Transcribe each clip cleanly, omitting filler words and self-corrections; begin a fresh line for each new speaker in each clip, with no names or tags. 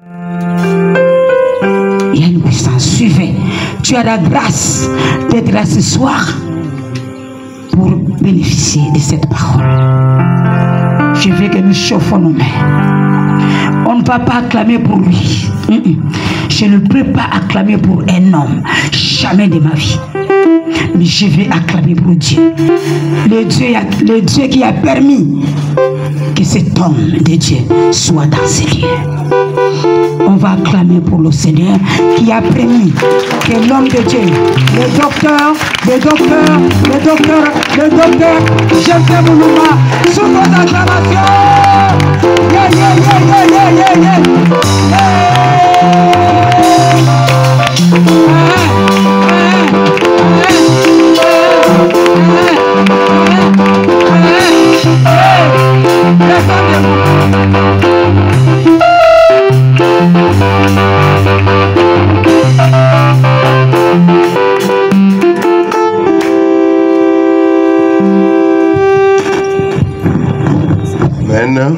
Il y a une puissance, suivez. Tu as la grâce d'être là ce soir pour bénéficier de cette parole. Je veux que nous chauffons nos mains. On ne va pas acclamer pour lui. Je ne peux pas acclamer pour un homme. Jamais de ma vie. Mais je vais acclamer pour Dieu. Le Dieu qui a permis que cet homme de Dieu soit dans ces lieux. On va acclamer pour le Seigneur qui a permis que l'homme de Dieu, le docteur, Jean-Pierre Moulouma, sous vos acclamations. Yeah, yeah, yeah, yeah, yeah, yeah, yeah.
Amen.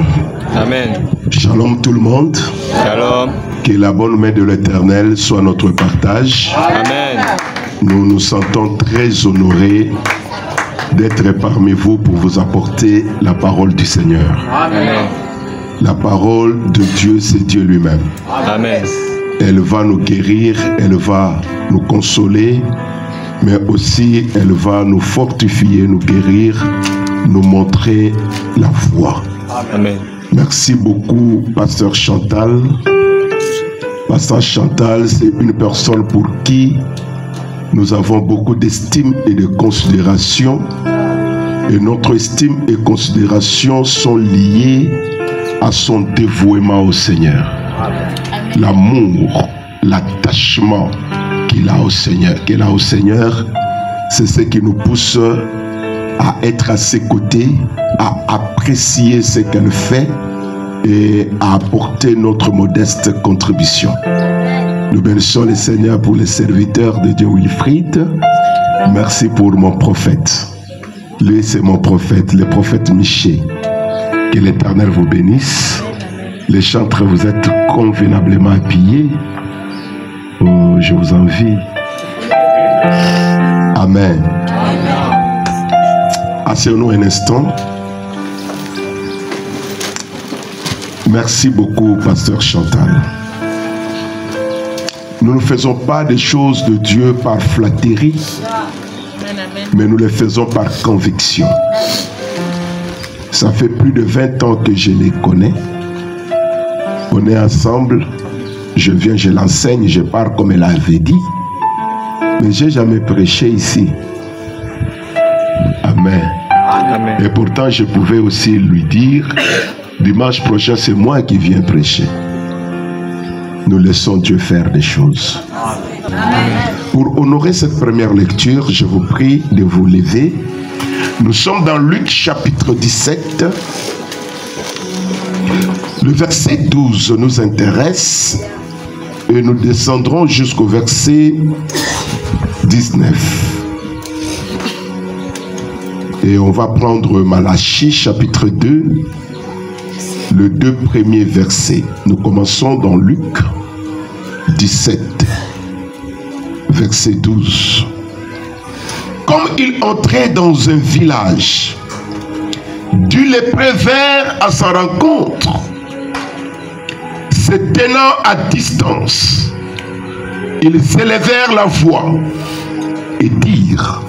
Amen.
Shalom tout le monde.
Shalom.
Que la bonne main de l'Éternel soit notre partage.
Amen.
Nous nous sentons très honorés d'être parmi vous pour vous apporter la parole du Seigneur.
Amen.
La parole de Dieu, c'est Dieu lui-même.
Amen.
Elle va nous guérir, elle va nous consoler, mais aussi elle va nous fortifier, nous guérir, nous montrer la voie.
Amen.
Merci beaucoup, Pasteur Chantal. Pasteur Chantal, c'est une personne pour qui nous avons beaucoup d'estime et de considération. Et notre estime et considération sont liées à son dévouement au Seigneur. L'amour, l'attachement qu'il a au Seigneur, c'est ce qui nous pousse à être à ses côtés, à apprécier ce qu'elle fait et à apporter notre modeste contribution. Nous bénissons le Seigneur pour les serviteurs de Dieu Wilfried. Merci pour mon prophète. Lui, c'est mon prophète, le prophète Miché. Que l'Éternel vous bénisse. Les chantres, vous êtes convenablement habillés. Oh, je vous envie. Amen. Asseyons-nous un instant. Merci beaucoup, Pasteur Chantal. Nous ne faisons pas des choses de Dieu par flatterie, mais nous les faisons par conviction. Ça fait plus de 20 ans que je les connais. On est ensemble. Je viens, je l'enseigne, je parle comme elle avait dit. Mais je n'ai jamais prêché ici. Amen.
Amen.
Et pourtant, je pouvais aussi lui dire, dimanche prochain, c'est moi qui viens prêcher. Nous laissons Dieu faire des choses. Amen. Pour honorer cette première lecture, je vous prie de vous lever. Nous sommes dans Luc chapitre 17. Le verset 12 nous intéresse et nous descendrons jusqu'au verset 19. Et on va prendre Malachie chapitre 2, le 2 premiers versets. Nous commençons dans Luc 17, verset 12. Comme il entrait dans un village, du lépreux vint à sa rencontre, se tenant à distance. Ils élevèrent la voix et dirent: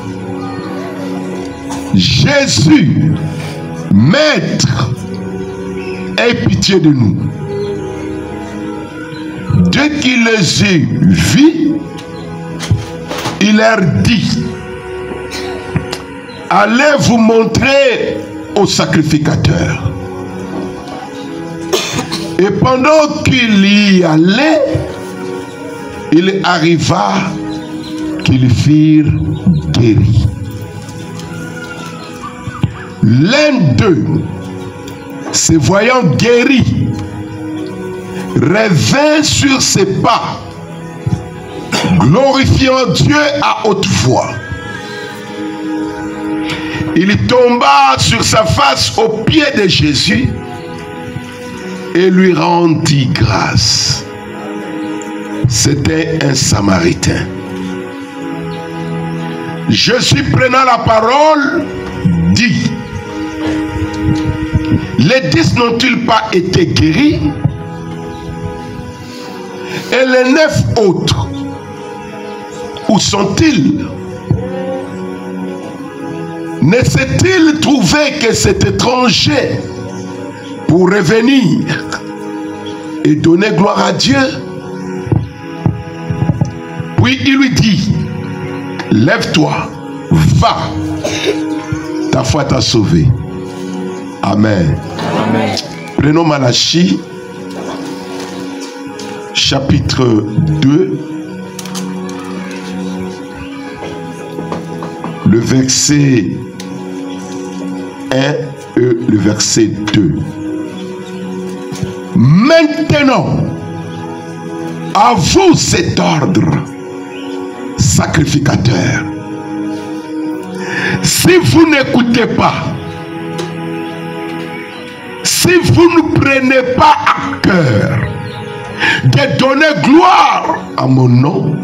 Jésus, Maître, aie pitié de nous. Dès qu'il les eut vus, il leur dit: Allez vous montrer au sacrificateur. Et pendant qu'il y allait, il arriva qu'ils furent guéris. L'un d'eux, se voyant guéri, revint sur ses pas, glorifiant Dieu à haute voix. Il tomba sur sa face aux pieds de Jésus et lui rendit grâce. C'était un Samaritain. Jésus prenant la parole dit: les 10 n'ont-ils pas été guéris? Et les 9 autres, où sont-ils? Ne s'est-il trouvé que cet étranger pour revenir et donner gloire à Dieu? Puis il lui dit: lève-toi, va, ta foi t'a sauvé. Amen.
Amen.
Prenons Malachie, chapitre 2, le verset 1 et le verset 2. Maintenant, à vous cet ordre, sacrificateur. Si vous n'écoutez pas, si vous ne prenez pas à cœur de donner gloire à mon nom,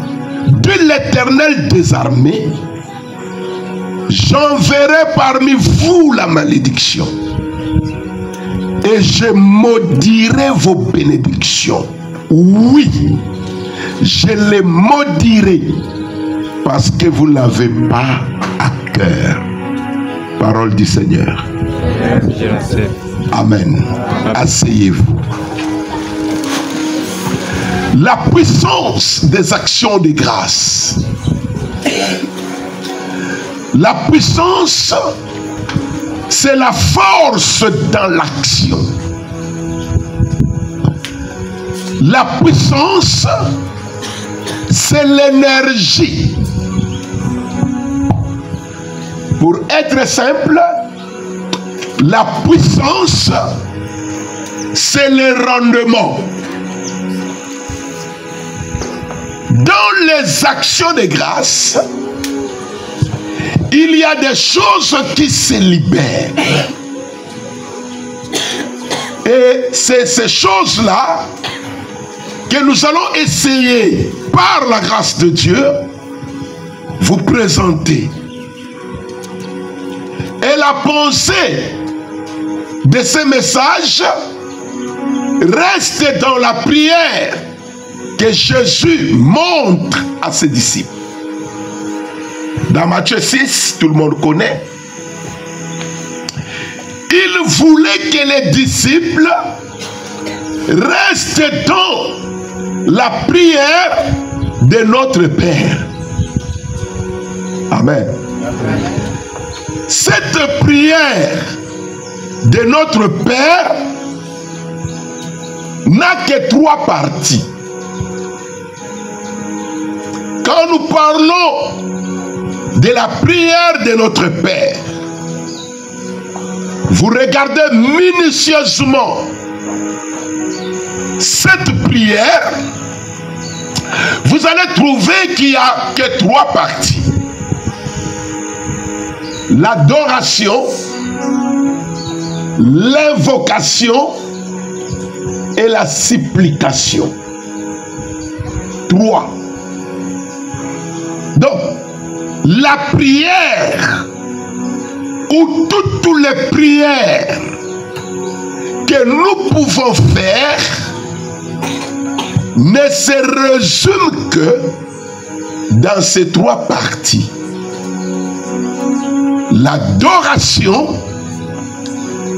de l'Éternel des armées, j'enverrai parmi vous la malédiction et je maudirai vos bénédictions. Oui, je les maudirai parce que vous n'avez pas à cœur. Parole du Seigneur. Amen. Asseyez-vous. La puissance des actions de grâce. La puissance, c'est la force dans l'action. La puissance, c'est l'énergie. Pour être simple, la puissance, c'est le rendement. Dans les actions de grâce, il y a des choses qui se libèrent. Et c'est ces choses-là que nous allons essayer, par la grâce de Dieu, vous présenter. Et la pensée de ce message reste dans la prière que Jésus montre à ses disciples. Dans Matthieu 6, tout le monde connaît, il voulait que les disciples restent dans la prière de notre Père. Amen. Cette prière de notre Père n'a que 3 parties. Quand nous parlons de la prière de notre Père, vous regardez minutieusement cette prière, vous allez trouver qu'il n'y a que 3 parties. L'adoration, l'invocation et la supplication. 3. Donc, la prière ou toutes les prières que nous pouvons faire ne se résument que dans ces 3 parties. L'adoration,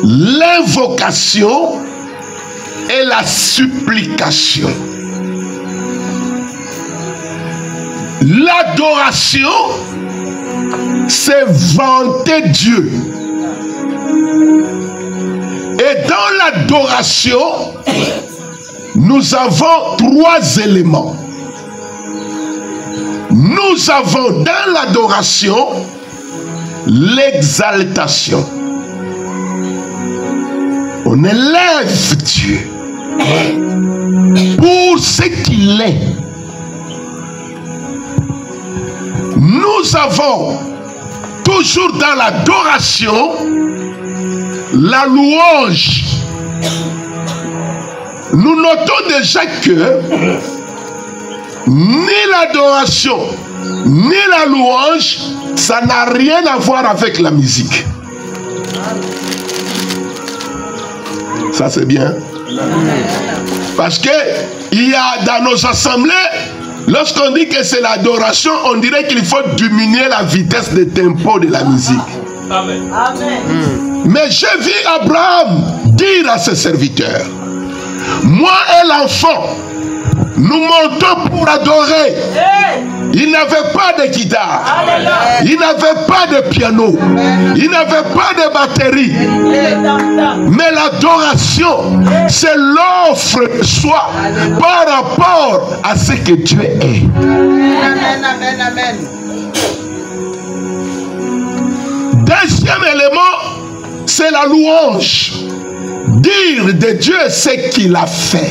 l'invocation et la supplication. L'adoration, c'est vanter Dieu. Et dans l'adoration, nous avons 3 éléments. Nous avons dans l'adoration l'exaltation. On élève Dieu pour ce qu'il est. Nous avons toujours dans l'adoration la louange. Nous notons déjà que ni l'adoration, ni la louange, ça n'a rien à voir avec la musique. Ça c'est bien. Parce que il y a dans nos assemblées, lorsqu'on dit que c'est l'adoration, on dirait qu'il faut diminuer la vitesse de tempo de la musique.
Amen.
Mais j'ai vu Abraham dire à ses serviteurs, moi et l'enfant, nous montons pour adorer. Il n'avait pas de guitare, il n'avait pas de piano, il n'avait pas de batterie. Mais l'adoration, c'est l'offre de soi par rapport à ce que Dieu est.
Amen, amen, amen.
Deuxième élément, c'est la louange. Dire de Dieu ce qu'il a fait.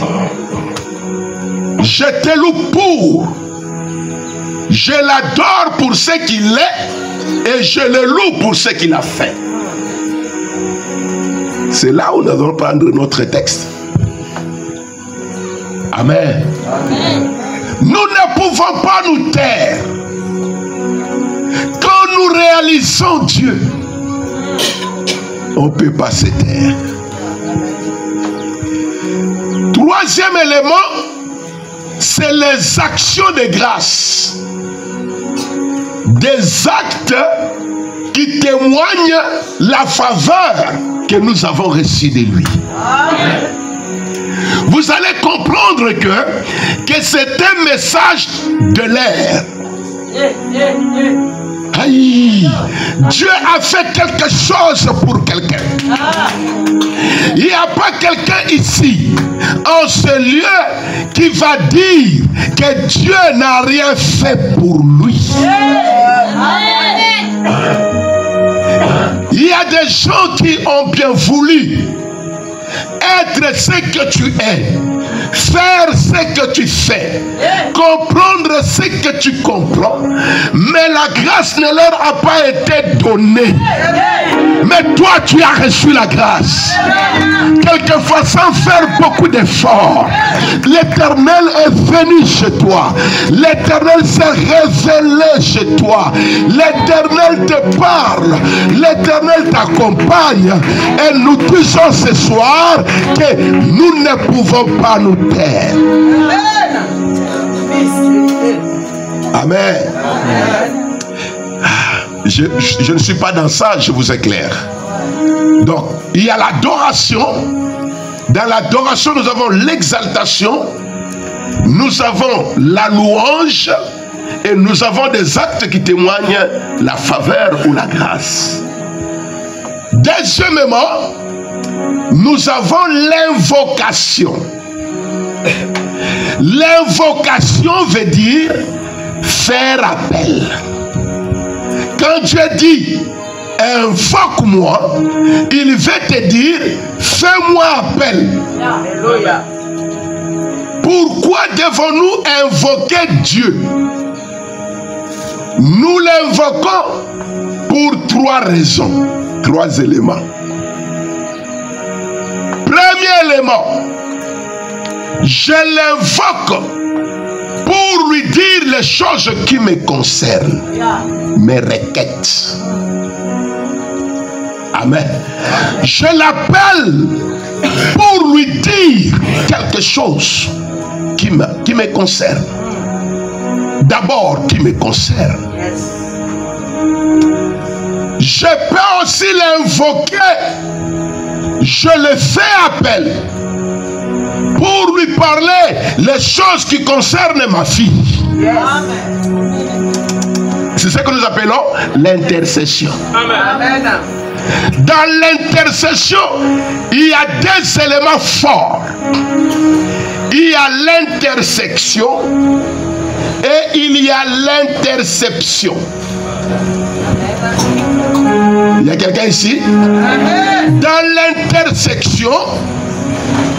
Je te loue pour. Je l'adore pour ce qu'il est et je le loue pour ce qu'il a fait. C'est là où nous allons prendre notre texte. Amen. Amen. Nous ne pouvons pas nous taire. Quand nous réalisons Dieu, on ne peut pas se taire. Troisième élément, c'est les actions de grâce. Des actes qui témoignent la faveur que nous avons reçue de lui. Amen. Vous allez comprendre que c'est un message de l'air. Aïe, Dieu a fait quelque chose pour quelqu'un. Il n'y a pas quelqu'un ici, en ce lieu, qui va dire que Dieu n'a rien fait pour lui. Il y a des gens qui ont bien voulu être ce que tu es, faire ce que tu fais, comprendre ce que tu comprends, mais la grâce ne leur a pas été donnée. Mais toi, tu as reçu la grâce. Quelquefois, sans faire beaucoup d'efforts, l'Éternel est venu chez toi. L'Éternel s'est révélé chez toi. L'Éternel te parle. L'Éternel t'accompagne. Et nous disons ce soir que nous ne pouvons pas nous taire. Amen. Je ne suis pas dans ça, je vous éclaire. Donc, il y a l'adoration. Dans l'adoration, nous avons l'exaltation. Nous avons la louange. Et nous avons des actes qui témoignent la faveur ou la grâce. Deuxièmement, nous avons l'invocation. L'invocation veut dire faire appel. Quand Dieu dit invoque-moi, il veut te dire fais-moi appel. Alléluia. Pourquoi devons-nous invoquer Dieu? Nous l'invoquons pour trois raisons, trois éléments. Premier élément, je l'invoque pour lui dire les choses qui me concernent, mes requêtes. Amen. Je l'appelle pour lui dire quelque chose qui me concerne. D'abord, qui me concerne. Je peux aussi l'invoquer. Je le fais appel pour lui parler les choses qui concernent ma fille. C'est ce que nous appelons l'intercession. Amen. Dans l'intercession, il y a deux éléments forts. Il y a l'intersection et il y a l'interception. Il y a quelqu'un ici? Dans l'intersection,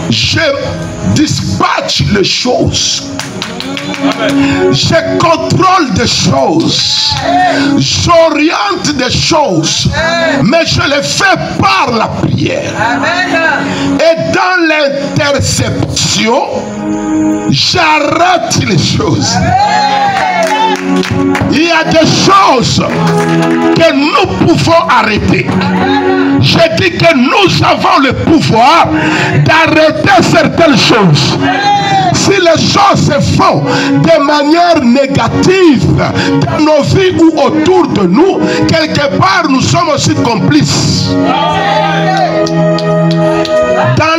je dispatche les choses Je contrôle des choses. J'oriente des choses. Mais je les fais par la prière. Et dans l'interception, j'arrête les choses. Il y a des choses que nous pouvons arrêter. Je dis que nous avons le pouvoir d'arrêter certaines choses. Si les choses se font de manière négative dans nos vies ou autour de nous, quelque part nous sommes aussi complices. Dans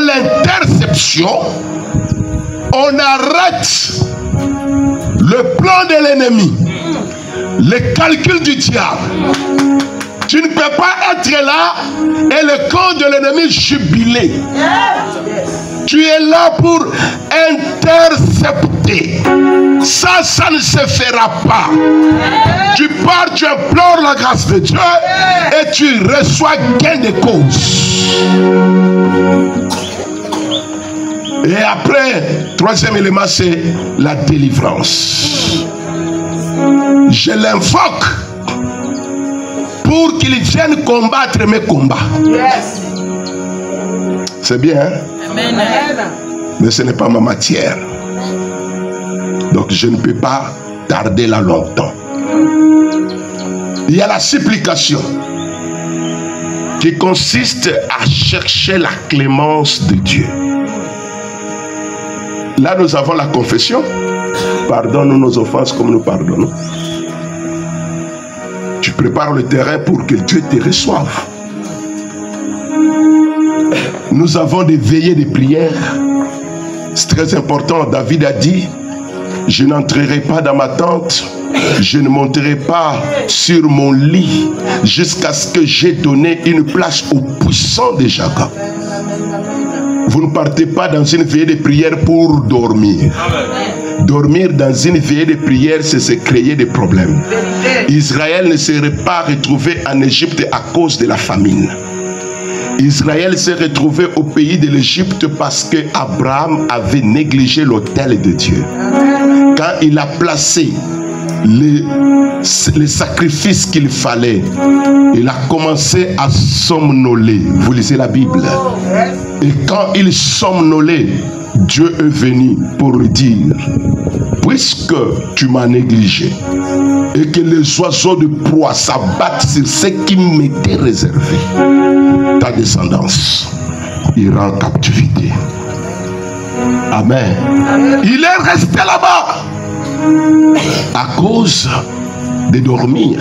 l'interception, on arrête le plan de l'ennemi, le calcul du diable. Tu ne peux pas être là et le camp de l'ennemi jubiler. Tu es là pour intercepter. Ça ne se fera pas. Tu pars, tu implores la grâce de Dieu et tu reçois gain de cause. Et après, troisième élément, c'est la délivrance. Je l'invoque pour qu'il vienne combattre mes combats. Yes. C'est bien, hein? Amen. Mais ce n'est pas ma matière. Donc je ne peux pas tarder là longtemps. Il y a la supplication qui consiste à chercher la clémence de Dieu. Là, nous avons la confession. Pardonne-nous nos offenses comme nous pardonnons. Tu prépares le terrain pour que Dieu te reçoive. Nous avons des veillées de prière. C'est très important. David a dit, je n'entrerai pas dans ma tente, je ne monterai pas sur mon lit jusqu'à ce que j'ai donné une place au puissant de Jacob. Vous ne partez pas dans une veillée de prière pour dormir. Dormir dans une veillée de prière, c'est se créer des problèmes. Israël ne serait pas retrouvé en Égypte à cause de la famine. Israël s'est retrouvé au pays de l'Égypte parce que Abraham avait négligé l'autel de Dieu. Quand il a placé les sacrifices qu'il fallait, il a commencé à somnoler. Vous lisez la Bible. Et quand il somnolait, Dieu est venu pour lui dire, puisque tu m'as négligé et que les oiseaux de proie s'abattent sur ce qui m'était réservé, ta descendance ira en captivité. Amen. Il est resté là-bas à cause de dormir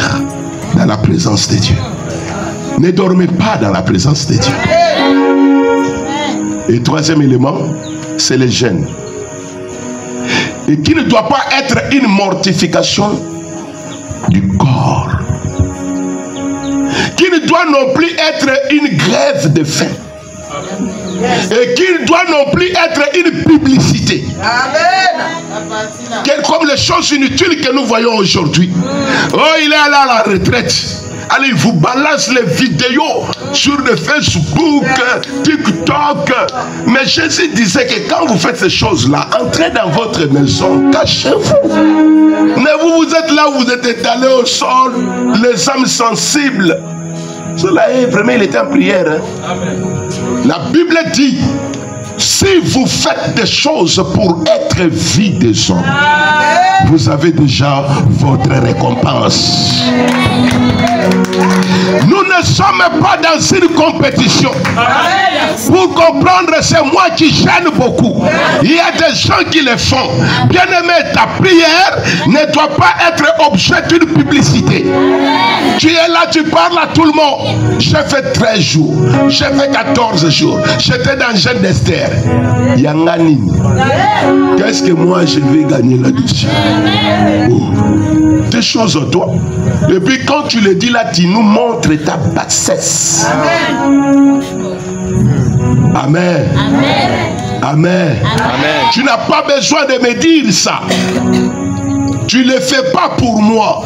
dans la présence de Dieu. Ne dormez pas dans la présence de Dieu. Et troisième élément, c'est le jeûne. Et qui ne doit pas être une mortification du corps. Qui ne doit non plus être une grève de faim. Et qui ne doit non plus être une publicité. Amen. Comme les choses inutiles que nous voyons aujourd'hui. Oh, il est allé à la retraite. Allez, il vous balance les vidéos sur le Facebook, TikTok. Mais Jésus disait que quand vous faites ces choses-là, entrez dans votre maison, cachez-vous. Mais vous êtes là, vous êtes étalés au sol, les âmes sensibles. Cela est vraiment, il était en prière. Hein? La Bible dit, si vous faites des choses pour être vie des hommes, vous avez déjà votre récompense. Nous ne sommes pas dans une compétition. Pour comprendre, c'est moi qui gêne beaucoup. Il y a des gens qui le font. Bien-aimé, ta prière ne doit pas être objet d'une publicité. Tu es là, tu parles à tout le monde. J'ai fait 13 jours. J'ai fait 14 jours. J'étais dans le jeûne d'Esther. Yangani. Qu'est-ce que moi je vais gagner là-dessus? Oh. Des choses en toi. Et puis quand tu le dis là, tu nous montres ta bassesse. Amen. Amen. Amen. Amen. Tu n'as pas besoin de me dire ça. Tu ne le fais pas pour moi.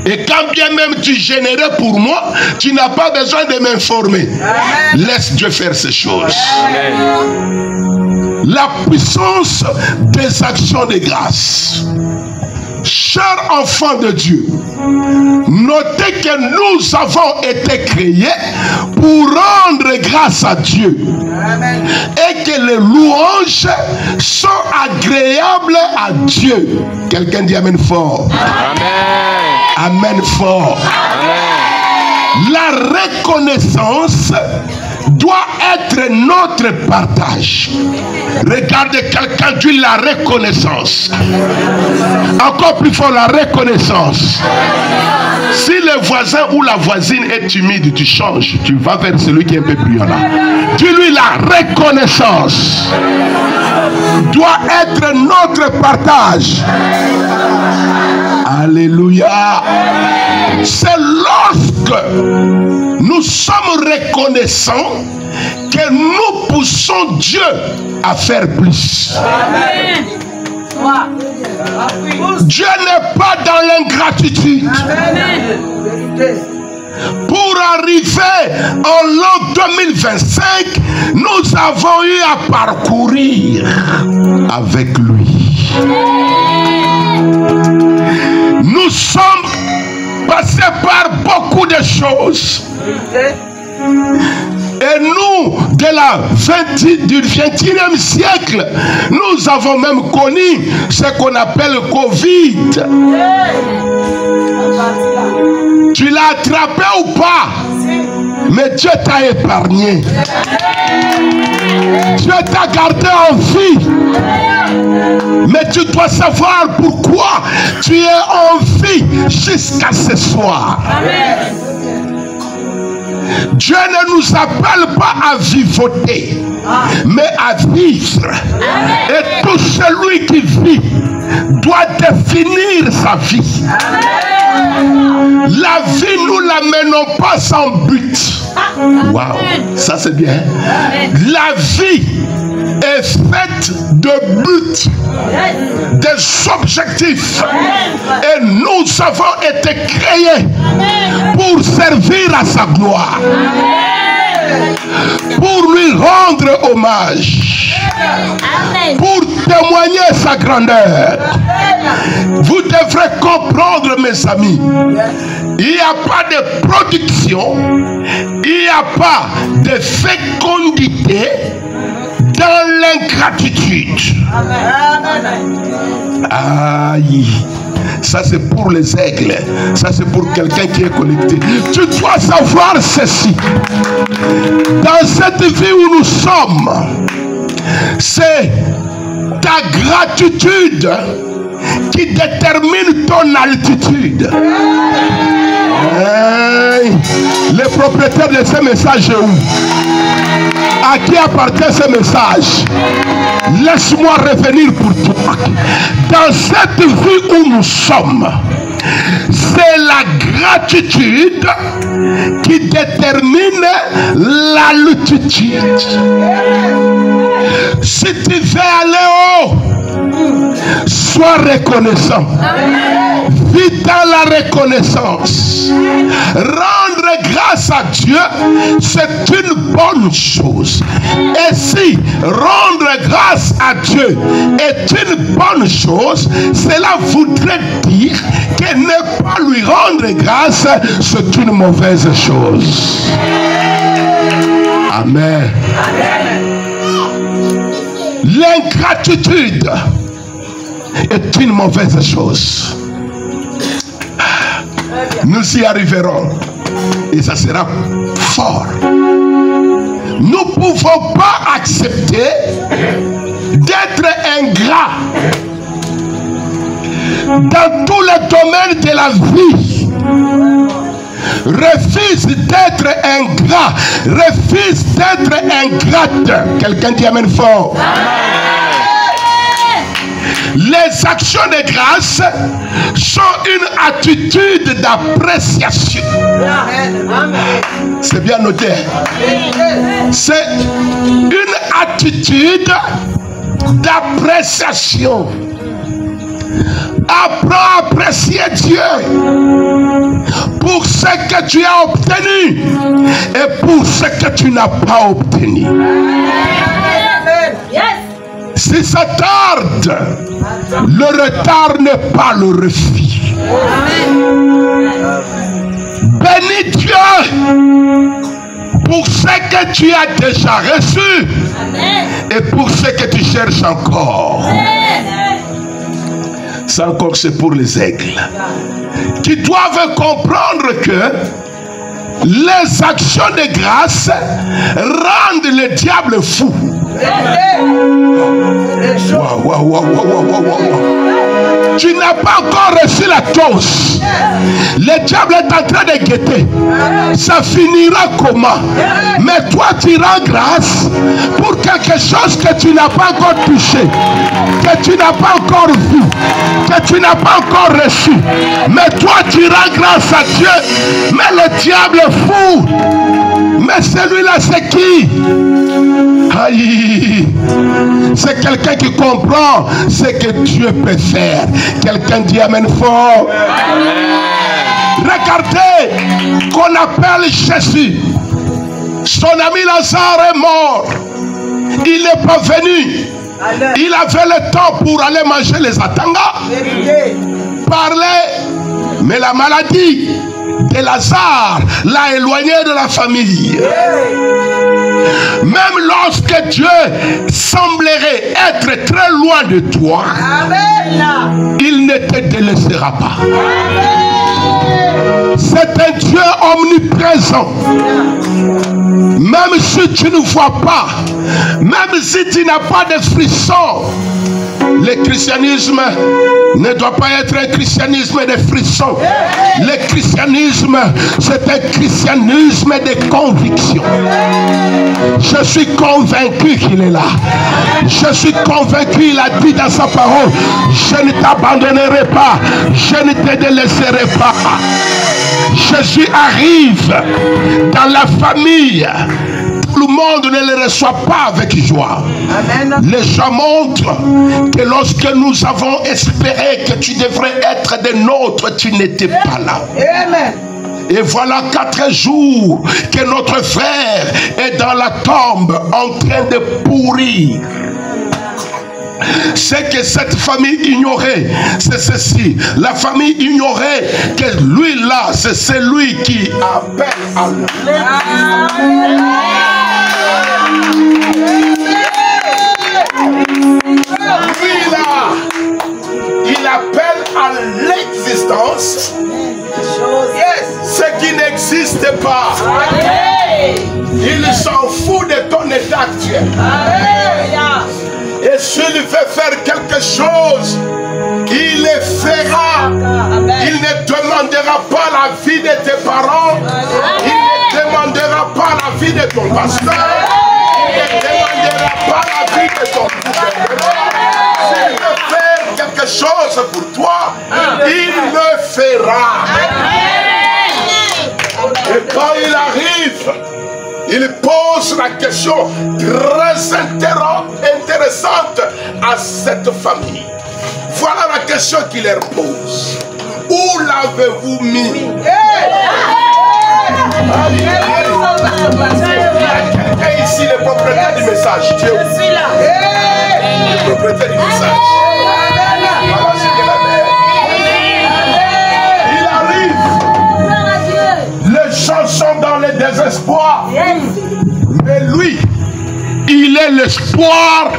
Et quand bien même tu générais pour moi, tu n'as pas besoin de m'informer. Laisse Dieu faire ces choses. Amen. la puissance des actions de grâce. Chers enfants de Dieu, notez que nous avons été créés pour rendre grâce à Dieu. Amen. Et que les louanges sont agréables à Dieu. Quelqu'un dit Amen fort. Amen. Amen fort. Amen. La reconnaissance doit être notre partage. Regardez quelqu'un dit la reconnaissance. Encore plus fort, la reconnaissance. Si le voisin ou la voisine est timide, tu changes. Tu vas vers celui qui est un peu plus là. Dis-lui la reconnaissance doit être notre partage. Alléluia. C'est lorsque nous sommes reconnaissants que nous poussons Dieu à faire plus. Amen. Dieu n'est pas dans l'ingratitude. Pour arriver en l'an 2025, nous avons eu à parcourir avec lui. Nous sommes passés par beaucoup de choses. Et nous, du 21e siècle, nous avons même connu ce qu'on appelle Covid. Tu l'as attrapé ou pas? Mais Dieu t'a épargné. Dieu t'a gardé en vie. Mais tu dois savoir pourquoi tu es en vie jusqu'à ce soir. Amen. Dieu ne nous appelle pas à vivoter, mais à vivre. Et tout celui qui vit doit définir sa vie. La vie, nous ne la menons pas sans but. Waouh, ça c'est bien. La vie est faite de buts, des objectifs. Et nous avons été créés pour servir à sa gloire, pour lui rendre hommage, pour témoigner sa grandeur. Vous devrez comprendre, mes amis, il n'y a pas de production, il n'y a pas de fécondité dans l'ingratitude. Aïe. Ça c'est pour les aigles. Ça c'est pour quelqu'un qui est connecté. Tu dois savoir ceci. Dans cette vie où nous sommes, c'est ta gratitude qui détermine ton altitude. Hey, le propriétaire de ce message est où? À qui appartient ce message? Laisse-moi revenir pour toi. Dans cette vie où nous sommes, c'est la gratitude qui détermine l'altitude. Si tu veux aller haut, sois reconnaissant. Vis dans la reconnaissance. Rendre grâce à Dieu, c'est une bonne chose. Et si rendre grâce à Dieu est une bonne chose, cela voudrait dire que ne pas lui rendre grâce, c'est une mauvaise chose. Amen. L'ingratitude est une mauvaise chose. Nous y arriverons et ça sera fort. Nous ne pouvons pas accepter d'être ingrats dans tous les domaines de la vie. Refuse d'être ingrat, refuse d'être ingrate. Quelqu'un dit amen fort. Les actions de grâce sont une attitude d'appréciation. C'est bien noté. C'est une attitude d'appréciation. Apprends à apprécier Dieu pour ce que tu as obtenu et pour ce que tu n'as pas obtenu. Si ça tarde, le retard n'est pas le refus. Bénis Dieu pour ce que tu as déjà reçu et pour ce que tu cherches encore. Ça encore, c'est pour les aigles qui doivent comprendre que les actions de grâce rendent le diable fou. Tu n'as pas encore reçu la dose. Le diable est en train de guetter. Ça finira comment? Mais toi tu rends grâce pour quelque chose que tu n'as pas encore touché, que tu n'as pas encore vu, que tu n'as pas encore reçu. Mais toi tu rends grâce à Dieu. Mais le diable est fou. Mais celui-là c'est qui? Aïe, c'est quelqu'un qui comprend ce que Dieu peut faire. Quelqu'un dit amen fort. Regardez qu'on appelle Jésus. Son ami Lazare est mort. Il n'est pas venu. Il avait le temps pour aller manger les atangas, parler, mais la maladie de Lazare l'a éloigné de la famille. Même lorsque Dieu semblerait être très loin de toi, il ne te délaissera pas. C'est un Dieu omniprésent. Même si tu ne vois pas, même si tu n'as pas de frissons, le christianisme ne doit pas être un christianisme de frissons. Le christianisme, c'est un christianisme de conviction. Je suis convaincu qu'il est là. Je suis convaincu, il a dit dans sa parole, je ne t'abandonnerai pas, je ne te délaisserai pas. Jésus arrive dans la famille. Tout le monde ne le reçoit pas avec joie. Amen. Les gens montrent que lorsque nous avons espéré que tu devrais être des nôtres, tu n'étais pas là. Amen. Et voilà 4 jours que notre frère est dans la tombe en train de pourrir. C'est que cette famille ignorait, c'est ceci. La famille ignorait que lui là, c'est celui qui appelle à lui là, il appelle à l'existence ce qui n'existe pas. Il s'en fout de ton état actuel. Et s'il veut faire quelque chose, il le fera. Il ne demandera pas la vie de tes parents. Il ne demandera pas la vie de ton pasteur. Il ne demandera pas la vie de ton gouvernement. S'il veut faire quelque chose pour toi, il le fera. Et quand il arrive, il pose la question très intéressante à cette famille. Voilà la question qu'il leur pose. Où l'avez-vous mis? Il y a quelqu'un ici, le propriétaire du message. Dieu. Je suis là. Le propriétaire du message. Voilà ce que la mère. Il arrive. Les gens sont dans le désespoir. Mais lui, il est l'espoir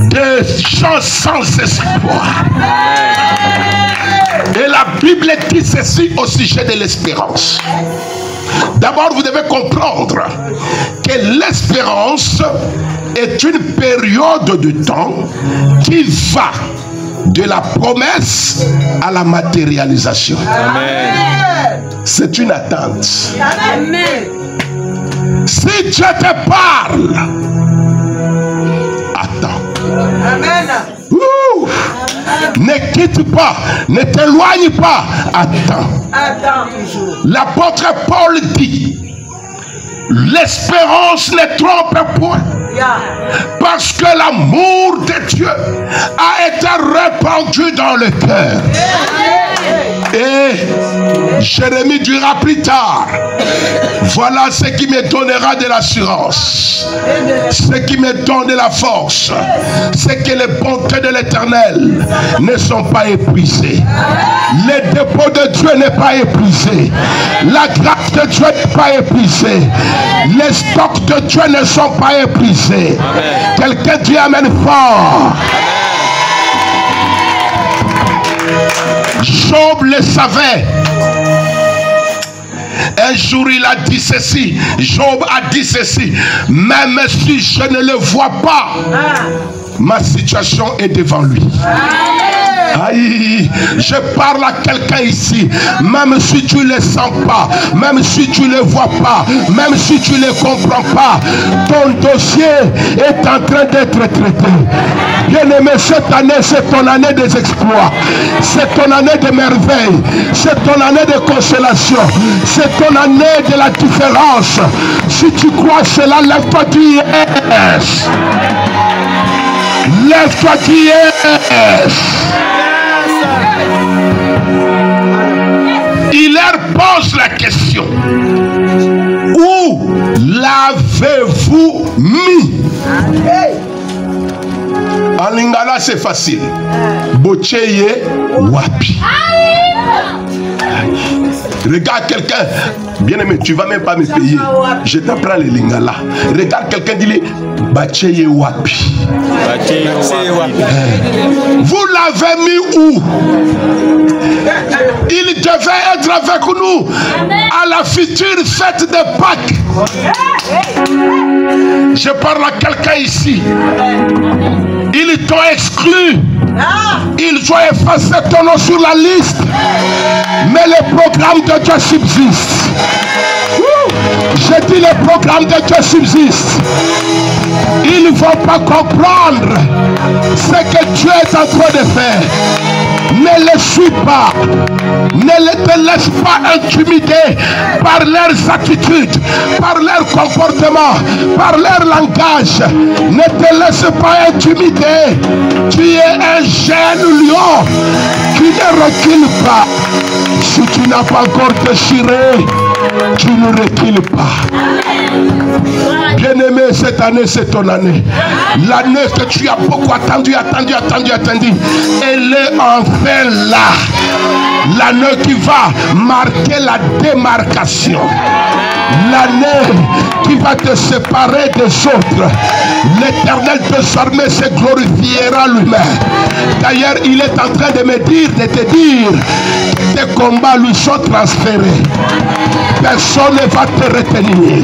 des gens sans espoir. Et la Bible dit ceci au sujet de l'espérance. D'abord, vous devez comprendre que l'espérance est une période de temps qui va de la promesse à la matérialisation. Amen. C'est une attente. Amen. Si Dieu te parle, attends. Amen. Ne quitte pas, ne t'éloigne pas, attends. L'apôtre Paul dit, l'espérance ne trompe point, parce que l'amour de Dieu a été répandu dans le cœur. Et Jérémie dira plus tard, voilà ce qui me donnera de l'assurance, ce qui me donne de la force, c'est que les bontés de l'Éternel ne sont pas épuisées. Le dépôt de Dieu n'est pas épuisé. La grâce de Dieu n'est pas épuisée. Les stocks de Dieu ne sont pas épuisés. Quelqu'un dit amen fort. Job le savait. Un jour il a dit ceci, Job a dit ceci, même si je ne le vois pas, ma situation est devant lui. Aïe, je parle à quelqu'un ici, même si tu ne le sens pas, même si tu ne le vois pas, même si tu ne le comprends pas, ton dossier est en train d'être traité. Bien-aimé, cette année, c'est ton année des exploits, c'est ton année de merveilles, c'est ton année de consolation, c'est ton année de la différence. Si tu crois cela, lève-toi, tu y es. Lève-toi, tu y es. Il leur pose la question, où l'avez-vous mis? En lingala c'est facile. Bocheye wapi. Regarde quelqu'un, bien aimé, tu vas même pas me payer. Je t'apprends le lingala. Regarde quelqu'un, dis-lui, Bacheye wapi. Vous l'avez mis où? Il devait être avec nous à la future fête de Pâques. Je parle à quelqu'un ici. Ils t'ont exclu. Ils ont effacé ton nom sur la liste. Mais le programme de Dieu subsiste. Je dis le programme de Dieu subsiste. Ils ne vont pas comprendre ce que Dieu est en train de faire. Ne les suis pas. Ne te laisse pas intimider par leurs attitudes, par leur comportement, par leur langage. Ne te laisse pas intimider. Tu es un jeune lion qui ne recule pas. Si tu n'as pas encore déchiré, tu ne recules pas. Bien-aimé, cette année, c'est ton année. L'année que tu as beaucoup attendu. Elle est enfin là. L'année qui va marquer la démarcation. L'année qui va te séparer des autres. L'Éternel désormais se glorifiera lui-même. D'ailleurs, il est en train de me dire, de te dire, que tes combats lui sont transférés. Personne ne va te retenir.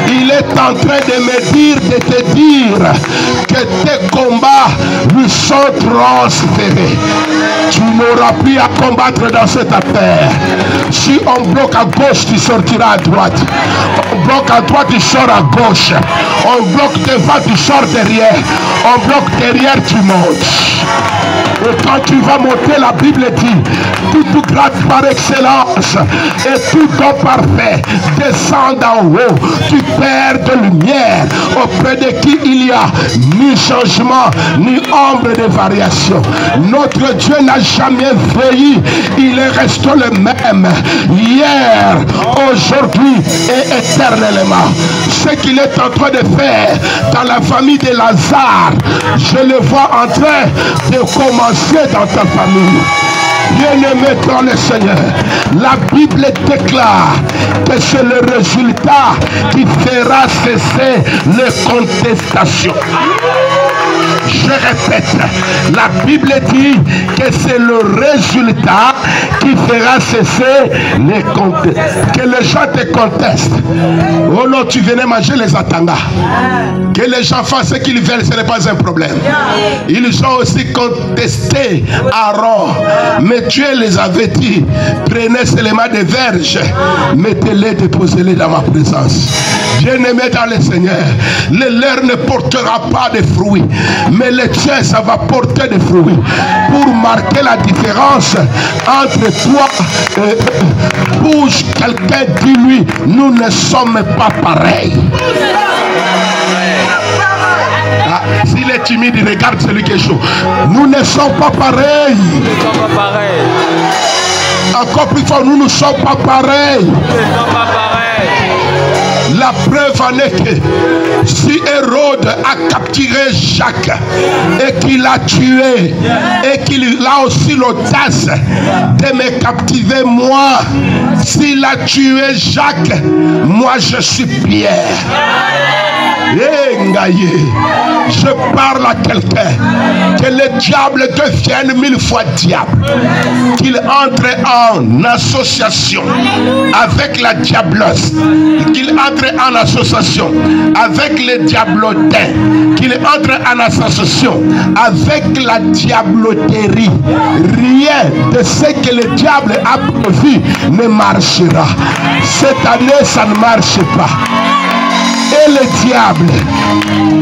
Il est en train de me dire, de te dire que tes combats lui sont transférés. Tu n'auras plus à combattre dans cette affaire. Si on bloque à gauche, tu sortiras à droite. On bloque à droite, tu sors à gauche. On bloque devant, tu sors derrière. On bloque derrière, tu montes. Et quand tu vas monter, la Bible dit, toute grâce par excellence et tout don parfait descend d'en haut du Père de lumière, auprès de qui il n'y a ni changement ni ombre de variation. Notre Dieu n'a jamais vieilli, il est resté le même hier, aujourd'hui et éternellement. Ce qu'il est en train de faire dans la famille de Lazare, je le vois en train de commencer dans ta famille. Bien-aimé dans le Seigneur, la Bible déclare que c'est le résultat qui fera cesser les contestations. Je répète, la Bible dit que c'est le résultat qui fera cesser les contestations. Que les gens te contestent. Oh non, tu venais manger les atanga. Que les gens fassent ce qu'ils veulent, ce n'est pas un problème. Ils ont aussi contesté Aaron. Mais Dieu les avait dit, prenez seulement des verges, mettez-les, déposez-les dans ma présence. Bien-aimé dans le Seigneur, le leur ne portera pas de fruits, mais le tien, ça va porter des fruits. Pour marquer la différence entre toi et bouge, quelqu'un dit-lui, nous ne sommes pas pareils. Ah, s'il est timide, il regarde celui qui est chaud. Nous ne sommes pas pareils. Encore plus fort, nous ne sommes pas pareils. La preuve en est que si Hérode a capturé Jacques et qu'il l'a tué et qu'il a aussi l'audace de me captiver moi, s'il a tué Jacques, moi je suis Pierre. Je parle à quelqu'un, que le diable devienne 1000 fois diable, qu'il entre en association avec la diableuse, qu'il entre en association avec les diablotins, qu'il entre en association avec la diabloterie. Rien de ce que le diable a prévu ne marchera. Cette année, ça ne marche pas. Et le diable,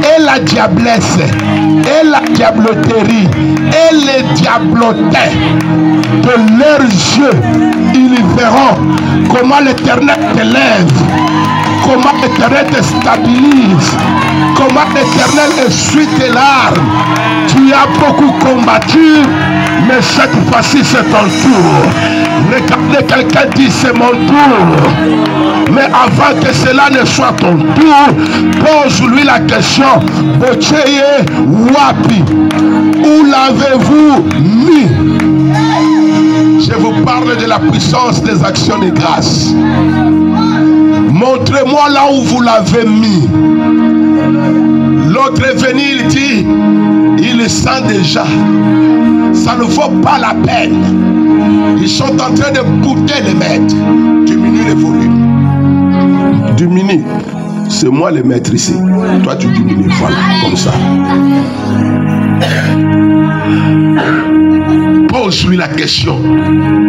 et la diablesse, et la diabloterie, et les diablotins, de leurs yeux, ils verront comment l'Éternel te lève, comment l'Éternel te stabilise, comment l'Éternel essuie tes larmes. Tu as beaucoup combattu, mais cette fois-ci c'est ton tour. Regardez, quelqu'un dit c'est mon tour. Mais avant que cela ne soit ton tour, pose-lui la question: Bocheye Wapi, où l'avez-vous mis? Je vous parle de la puissance des actions de grâce. Montrez-moi là où vous l'avez mis. L'autre est venu, il dit, il le sent déjà. Ça ne vaut pas la peine. Ils sont en train de bouder les maîtres. Diminue le volume. Diminue. C'est moi le maître ici. Toi tu diminues. Voilà, comme ça. Pose-lui la question.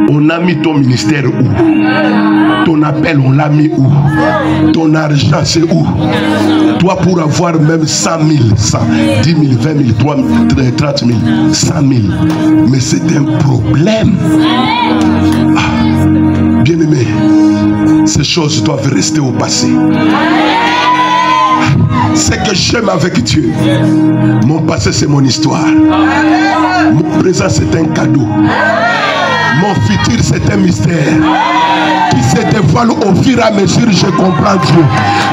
On a mis ton ministère où? Ton appel, on l'a mis où? Ton argent, c'est où? Toi, pour avoir même 100 000, 100, 10 000, 20 000, 30 000, 100 000. Mais c'est un problème. Ah, bien-aimé, ces choses doivent rester au passé. C'est que j'aime avec Dieu. Mon passé, c'est mon histoire. Mon présent, c'est un cadeau. Mon futur, c'est un mystère qui se dévoile au fur et à mesure. Je comprends Dieu.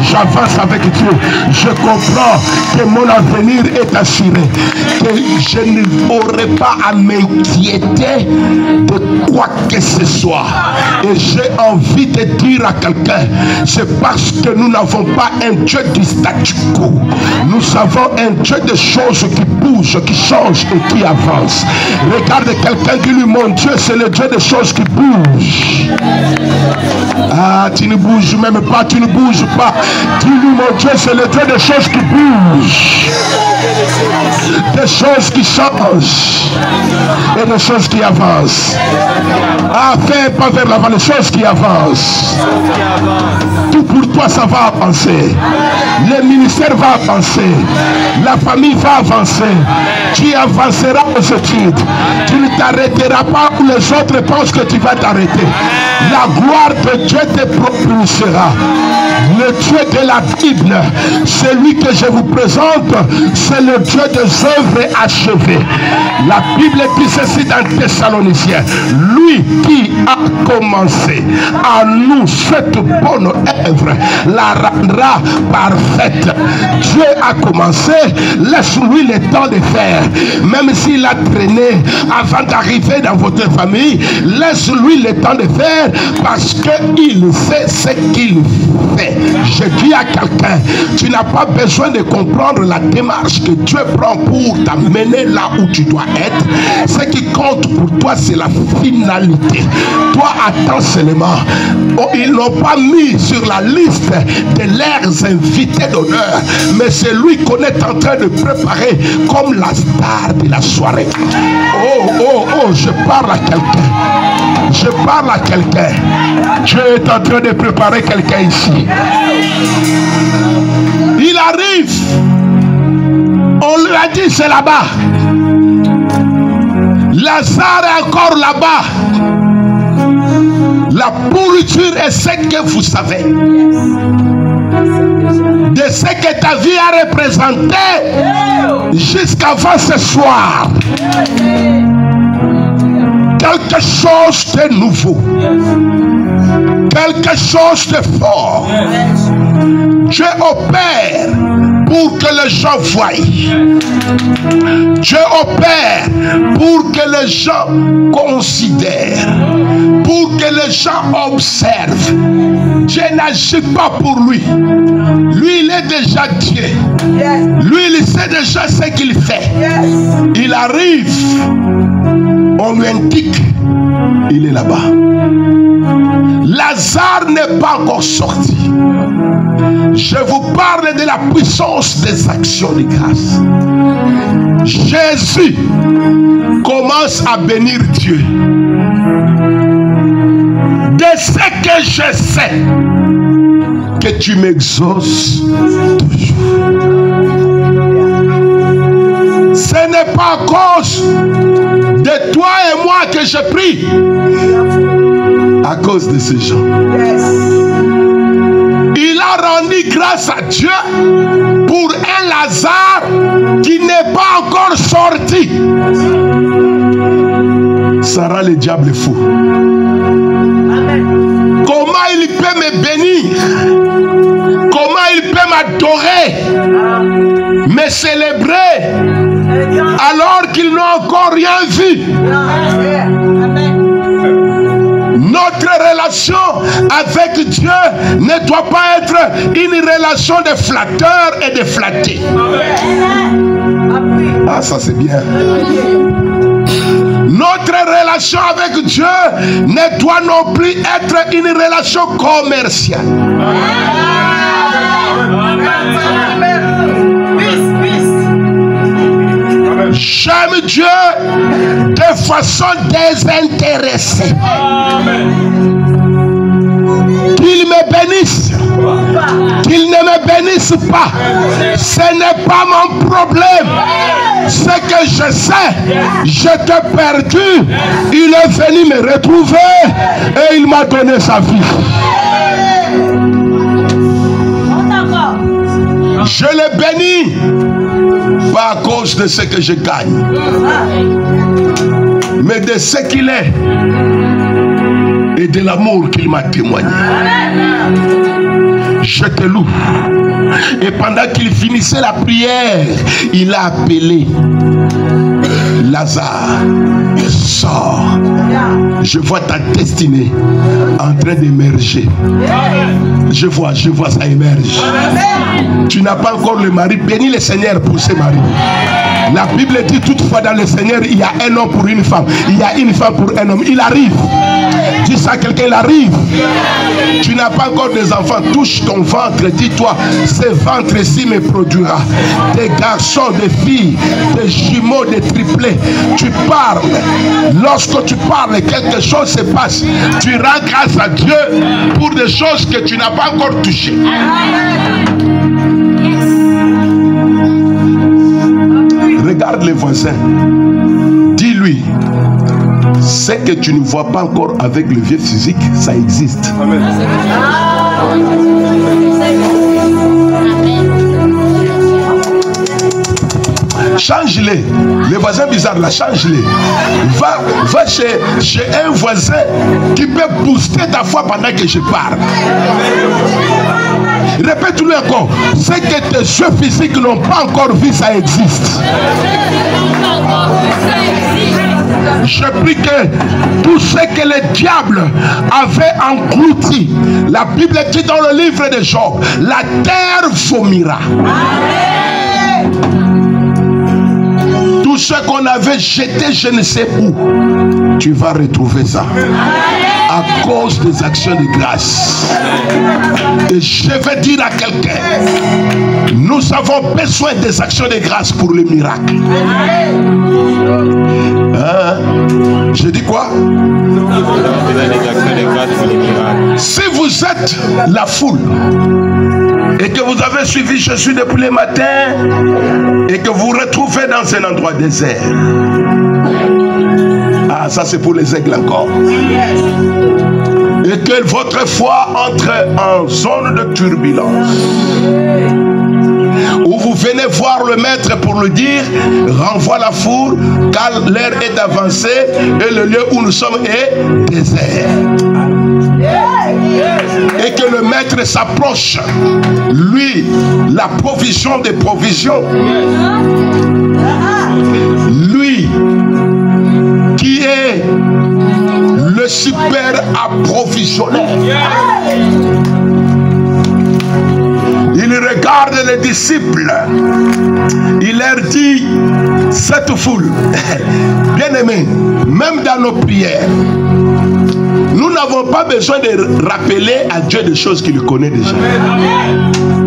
J'avance avec Dieu. Je comprends que mon avenir est assuré. Que je n'aurai pas à m'inquiéter de quoi que ce soit. Et j'ai envie de dire à quelqu'un, c'est parce que nous n'avons pas un Dieu du statu quo. Nous avons un Dieu de choses qui bougent, qui changent et qui avancent. Regarde quelqu'un qui lui, mon Dieu, c'est le Dieu des choses qui bougent. Ah, tu ne bouges même pas, tu ne bouges pas. Dis-lui, mon Dieu, c'est le Dieu des choses qui bougent, des choses qui changent et des choses qui avancent. Ah, fais pas vers l'avant, les choses qui avancent. Tout pour toi, ça va avancer. Le ministère va avancer. La famille va avancer. Tu avanceras aux études. Tu ne t'arrêteras pas où les autres pensent que tu vas t'arrêter. La gloire de Dieu te propulsera. Le Dieu de la Bible, celui que je vous présente, c'est le Dieu des œuvres achevées. La Bible dit ceci dans Thessaloniciens: lui qui a commencé à nous cette bonne œuvre la rendra parfaite. Dieu a commencé, laisse-lui le temps de faire. Même s'il a traîné avant d'arriver dans votre famille, laisse-lui le temps de faire, parce qu'il sait ce qu'il fait. Je dis à quelqu'un, tu n'as pas besoin de comprendre la démarche que Dieu prend pour t'amener là où tu dois être. Ce qui compte pour toi, c'est la finalité. Toi, attends seulement. Oh, ils n'ont pas mis sur la liste de leurs invités d'honneur, mais c'est lui qu'on est en train de préparer comme la star de la soirée. Oh, oh, oh, je parle à quelqu'un. Je parle à quelqu'un. Dieu est en train de préparer quelqu'un ici. Il arrive. On lui a dit c'est là-bas. Lazare est encore là-bas. La pourriture est ce que vous savez. De ce que ta vie a représenté jusqu'avant ce soir. quelque chose de nouveau, quelque chose de fort. Dieu opère pour que les gens voient. Dieu opère pour que les gens considèrent, pour que les gens observent. Dieu n'agit pas pour lui. Lui, il est déjà Dieu. Lui, il sait déjà ce qu'il fait. Il arrive, on lui indique, il est là-bas. Lazare n'est pas encore sorti. Je vous parle de la puissance des actions de grâce. Jésus commence à bénir Dieu. De ce que je sais, que tu m'exauces toujours. Ce n'est pas à cause de toi et moi que je prie. À cause de ces gens. Il a rendu grâce à Dieu pour un Lazare qui n'est pas encore sorti. Ça rend le diable fou. Comment il peut me bénir? Comment il peut m'adorer, me célébrer, alors qu'il n'a encore rien vu? Notre relation avec Dieu ne doit pas être une relation de flatteur et de flatté. Ah, ça c'est bien. Notre relation avec Dieu ne doit non plus être une relation commerciale. J'aime Dieu de façon désintéressée. Qu'il me bénisse, qu'il ne me bénisse pas, ce n'est pas mon problème. Ce que je sais, j'étais perdu, il est venu me retrouver et il m'a donné sa vie. Je le bénis, pas à cause de ce que je gagne, mais de ce qu'il est et de l'amour qu'il m'a témoigné. Je te loue. Et pendant qu'il finissait la prière, il a appelé Lazare, sors. Je vois ta destinée en train d'émerger. Je vois ça émerge. Tu n'as pas encore le mari. Bénis le Seigneur pour ce mari. La Bible dit toutefois dans le Seigneur, il y a un homme pour une femme. Il y a une femme pour un homme. Il arrive. Dis ça à quelqu'un, il arrive. Tu n'as pas encore des enfants. Touche ton ventre. Dis-toi, ce ventre-ci me produira des garçons, des filles, des jumeaux, des triplés. Tu parles. Lorsque tu parles, quelque chose se passe. Tu rends grâce à Dieu pour des choses que tu n'as pas encore touchées. Regarde les voisins. Dis-lui, ce que tu ne vois pas encore avec le vieux physique, ça existe. Amen. Change-les. Les voisins bizarres là, change-les. Va chez un voisin qui peut booster ta foi pendant que je parle. Répète-lui encore. Ce que tes yeux physiques n'ont pas encore vu, ça existe. Je prie que tout ce que le diable avait englouti, la Bible dit dans le livre de Job, la terre vomira. Tout ce qu'on avait jeté je ne sais où, tu vas retrouver ça à cause des actions de grâce. Et je vais dire à quelqu'un, nous avons besoin des actions de grâce pour le miracle. Je dis quoi? Si vous êtes la foule et que vous avez suivi Jésus depuis le matin et que vous vous retrouvez dans un endroit désert, ah, ça c'est pour les aigles encore, et que votre foi entre en zone de turbulence, Ou vous venez voir le maître pour lui dire, renvoie la four, car l'heure est avancée et le lieu où nous sommes est désert. Et que le maître s'approche, lui, la provision des provisions, lui qui est le super approvisionnaire. Il regarde les disciples, il leur dit, cette foule, bien aimé, même dans nos prières, nous n'avons pas besoin de rappeler à Dieu des choses qu'il connaît déjà.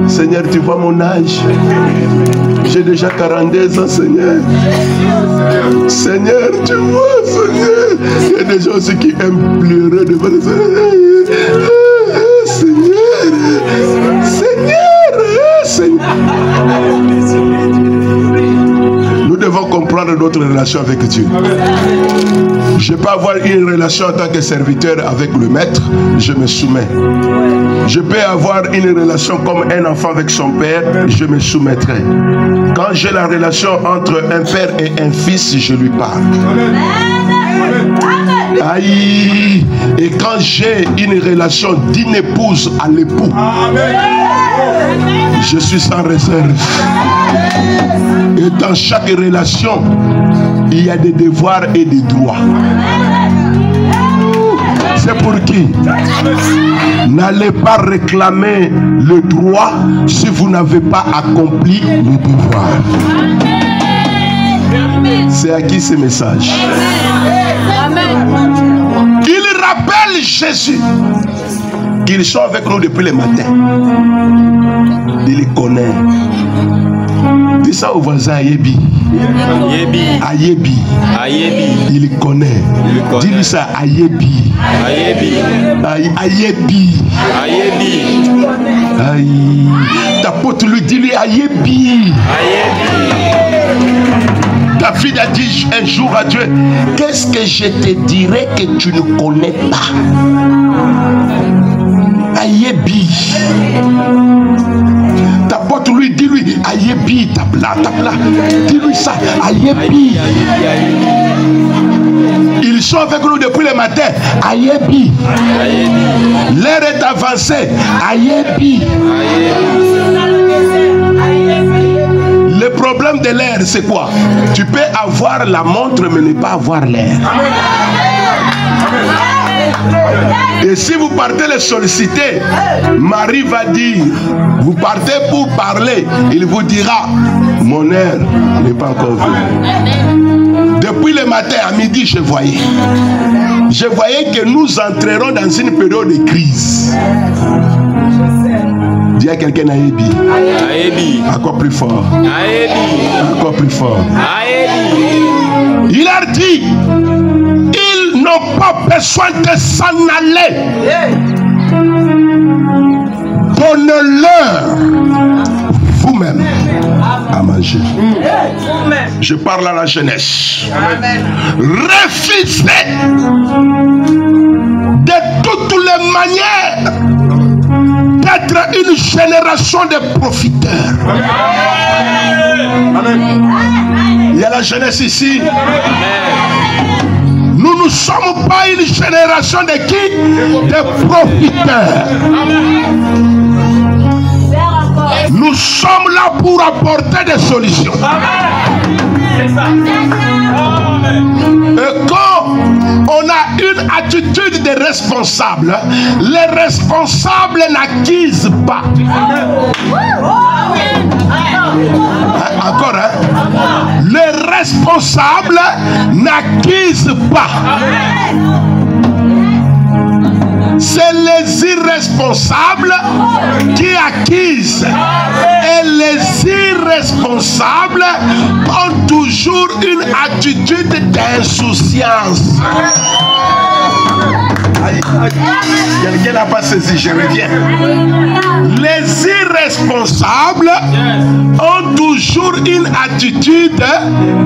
Seigneur, tu vois mon âge. J'ai déjà 42 ans, Seigneur. Seigneur, tu vois, Seigneur. Il y a des gens aussi qui aiment pleurer devant le Seigneur. Seigneur. Nous devons comprendre notre relation avec Dieu. Je peux avoir une relation en tant que serviteur avec le maître, je me soumets. Je peux avoir une relation comme un enfant avec son père, je me soumettrai. Quand j'ai la relation entre un père et un fils, je lui parle. Aïe. Et quand j'ai une relation d'une épouse à l'époux, je suis sans réserve. Et dans chaque relation, il y a des devoirs et des droits. C'est pour qui? N'allez pas réclamer le droit si vous n'avez pas accompli le devoir. C'est à qui ce message? Il rappelle Jésus qu'ils sont avec nous depuis le matin. Il les connaît. Dis ça au voisin, Ayebi. Ayebi. Il connaît. Dis-lui ça, Ayebi. Ayebi. Aïe. Ta pote lui dis-lui Ayebi. David a dit un jour à Dieu, qu'est-ce que je te dirais que tu ne connais pas? Ayebi. Ta pote lui, dis-lui, Ayebi, tabla. Dis-lui ça, Ayebi. Ils sont avec nous depuis le matin. Ayebi. L'heure est avancée. Ayebi. Le problème de l'air, c'est quoi? Tu peux avoir la montre, mais ne pas avoir l'air. Et si vous partez les solliciter, Marie va dire, vous partez pour parler, il vous dira, mon air n'est pas encore venu. Depuis le matin à midi, je voyais que nous entrerons dans une période de crise. Dis à quelqu'un Ayebi. Encore plus fort. Encore plus fort. Il a dit, ils n'ont pas besoin de s'en aller. Donnez-leur vous-même à manger. Je parle à la jeunesse. Refusez de toutes les manières d'être une génération de profiteurs. Il y a la jeunesse ici. Nous ne sommes pas une génération de qui? De profiteurs. Nous sommes là pour apporter des solutions. Et quand on a une attitude de responsable, les responsables n'acquisent pas. Encore, hein? Les responsables n'acquisent pas. C'est les irresponsables qui acquisent. Et les irresponsables ont toujours une attitude d'insouciance. Quelqu'un n'a pas saisi, je reviens. Les irresponsables ont toujours une attitude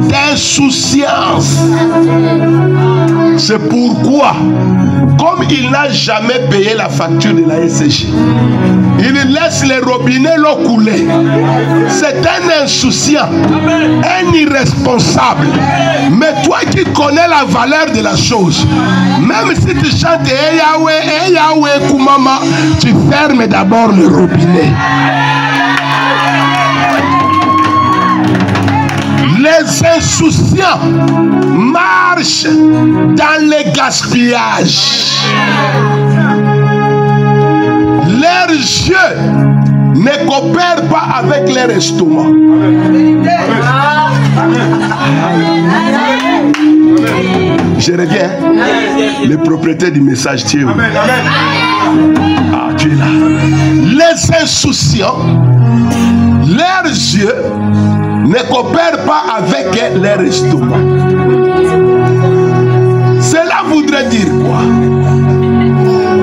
d'insouciance. C'est pourquoi, comme il n'a jamais payé la facture de la SCJ, il laisse les robinets l'eau couler. C'est un insouciant, un irresponsable. Mais toi qui connais la valeur de la chose, même si tu chantes Eh Yahweh, Eh Yahweh, Koumama, tu fermes d'abord le robinet. Les insouciants marchent dans le gaspillage. Leurs yeux ne coopèrent pas avec leur estomac. Je reviens. Le propriétaire du message, tu es où? Ah, tu es là. Les insouciants, leurs yeux ne coopèrent pas avec leur estomac. Cela voudrait dire quoi?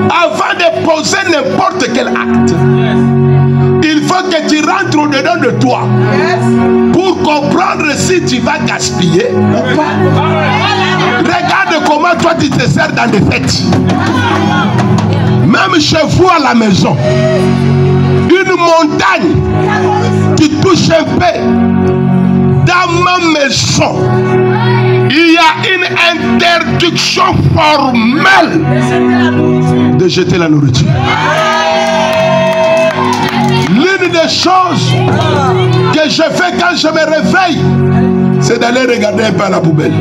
Avant de poser n'importe quel acte, il faut que tu rentres au-dedans de toi pour comprendre si tu vas gaspiller ou pas. Regarde comment toi tu te sers dans des fêtes. Même chez vous à la maison, une montagne qui touche un peu. Dans ma maison, il y a une interdiction formelle de jeter la nourriture. L'une des choses que je fais quand je me réveille, c'est d'aller regarder un peu à la poubelle.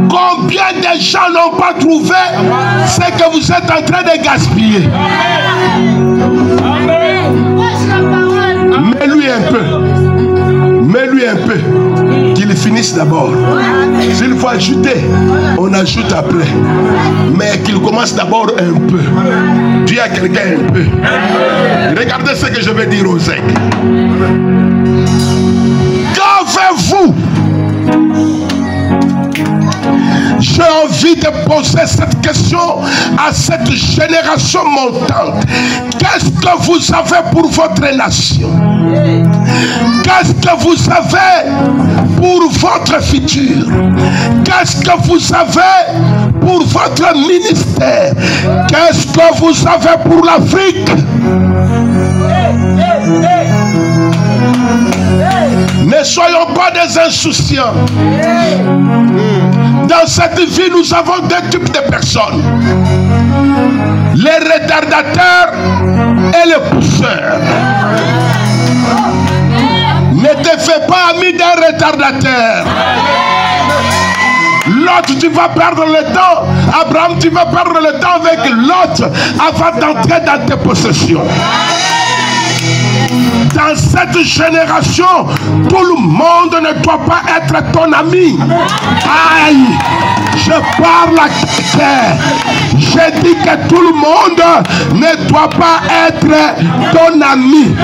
Combien de gens n'ont pas trouvé ce que vous êtes en train de gaspiller? Mets-lui un peu. Mets-lui un peu. Qu'il finisse d'abord. S'il faut ajouter, on ajoute après. Mais qu'il commence d'abord un peu. Dis à quelqu'un un peu. Regardez ce que je vais dire aux aigles. Qu'avez-vous? J'ai envie de poser cette question à cette génération montante. Qu'est-ce que vous avez pour votre nation? Qu'est-ce que vous avez pour votre futur? Qu'est-ce que vous avez pour votre ministère? Qu'est-ce que vous avez pour l'Afrique? Ne soyons pas des insouciants. Dans cette vie, nous avons deux types de personnes. Les retardateurs et les pousseurs. Ne te fais pas ami d'un retardateur. L'autre, tu vas perdre le temps. Abraham, tu vas perdre le temps avec l'autre avant d'entrer dans tes possessions. Dans cette génération, tout le monde ne doit pas être ton ami. Aïe, je parle à quelqu'un. Je dis que tout le monde ne doit pas être ton ami.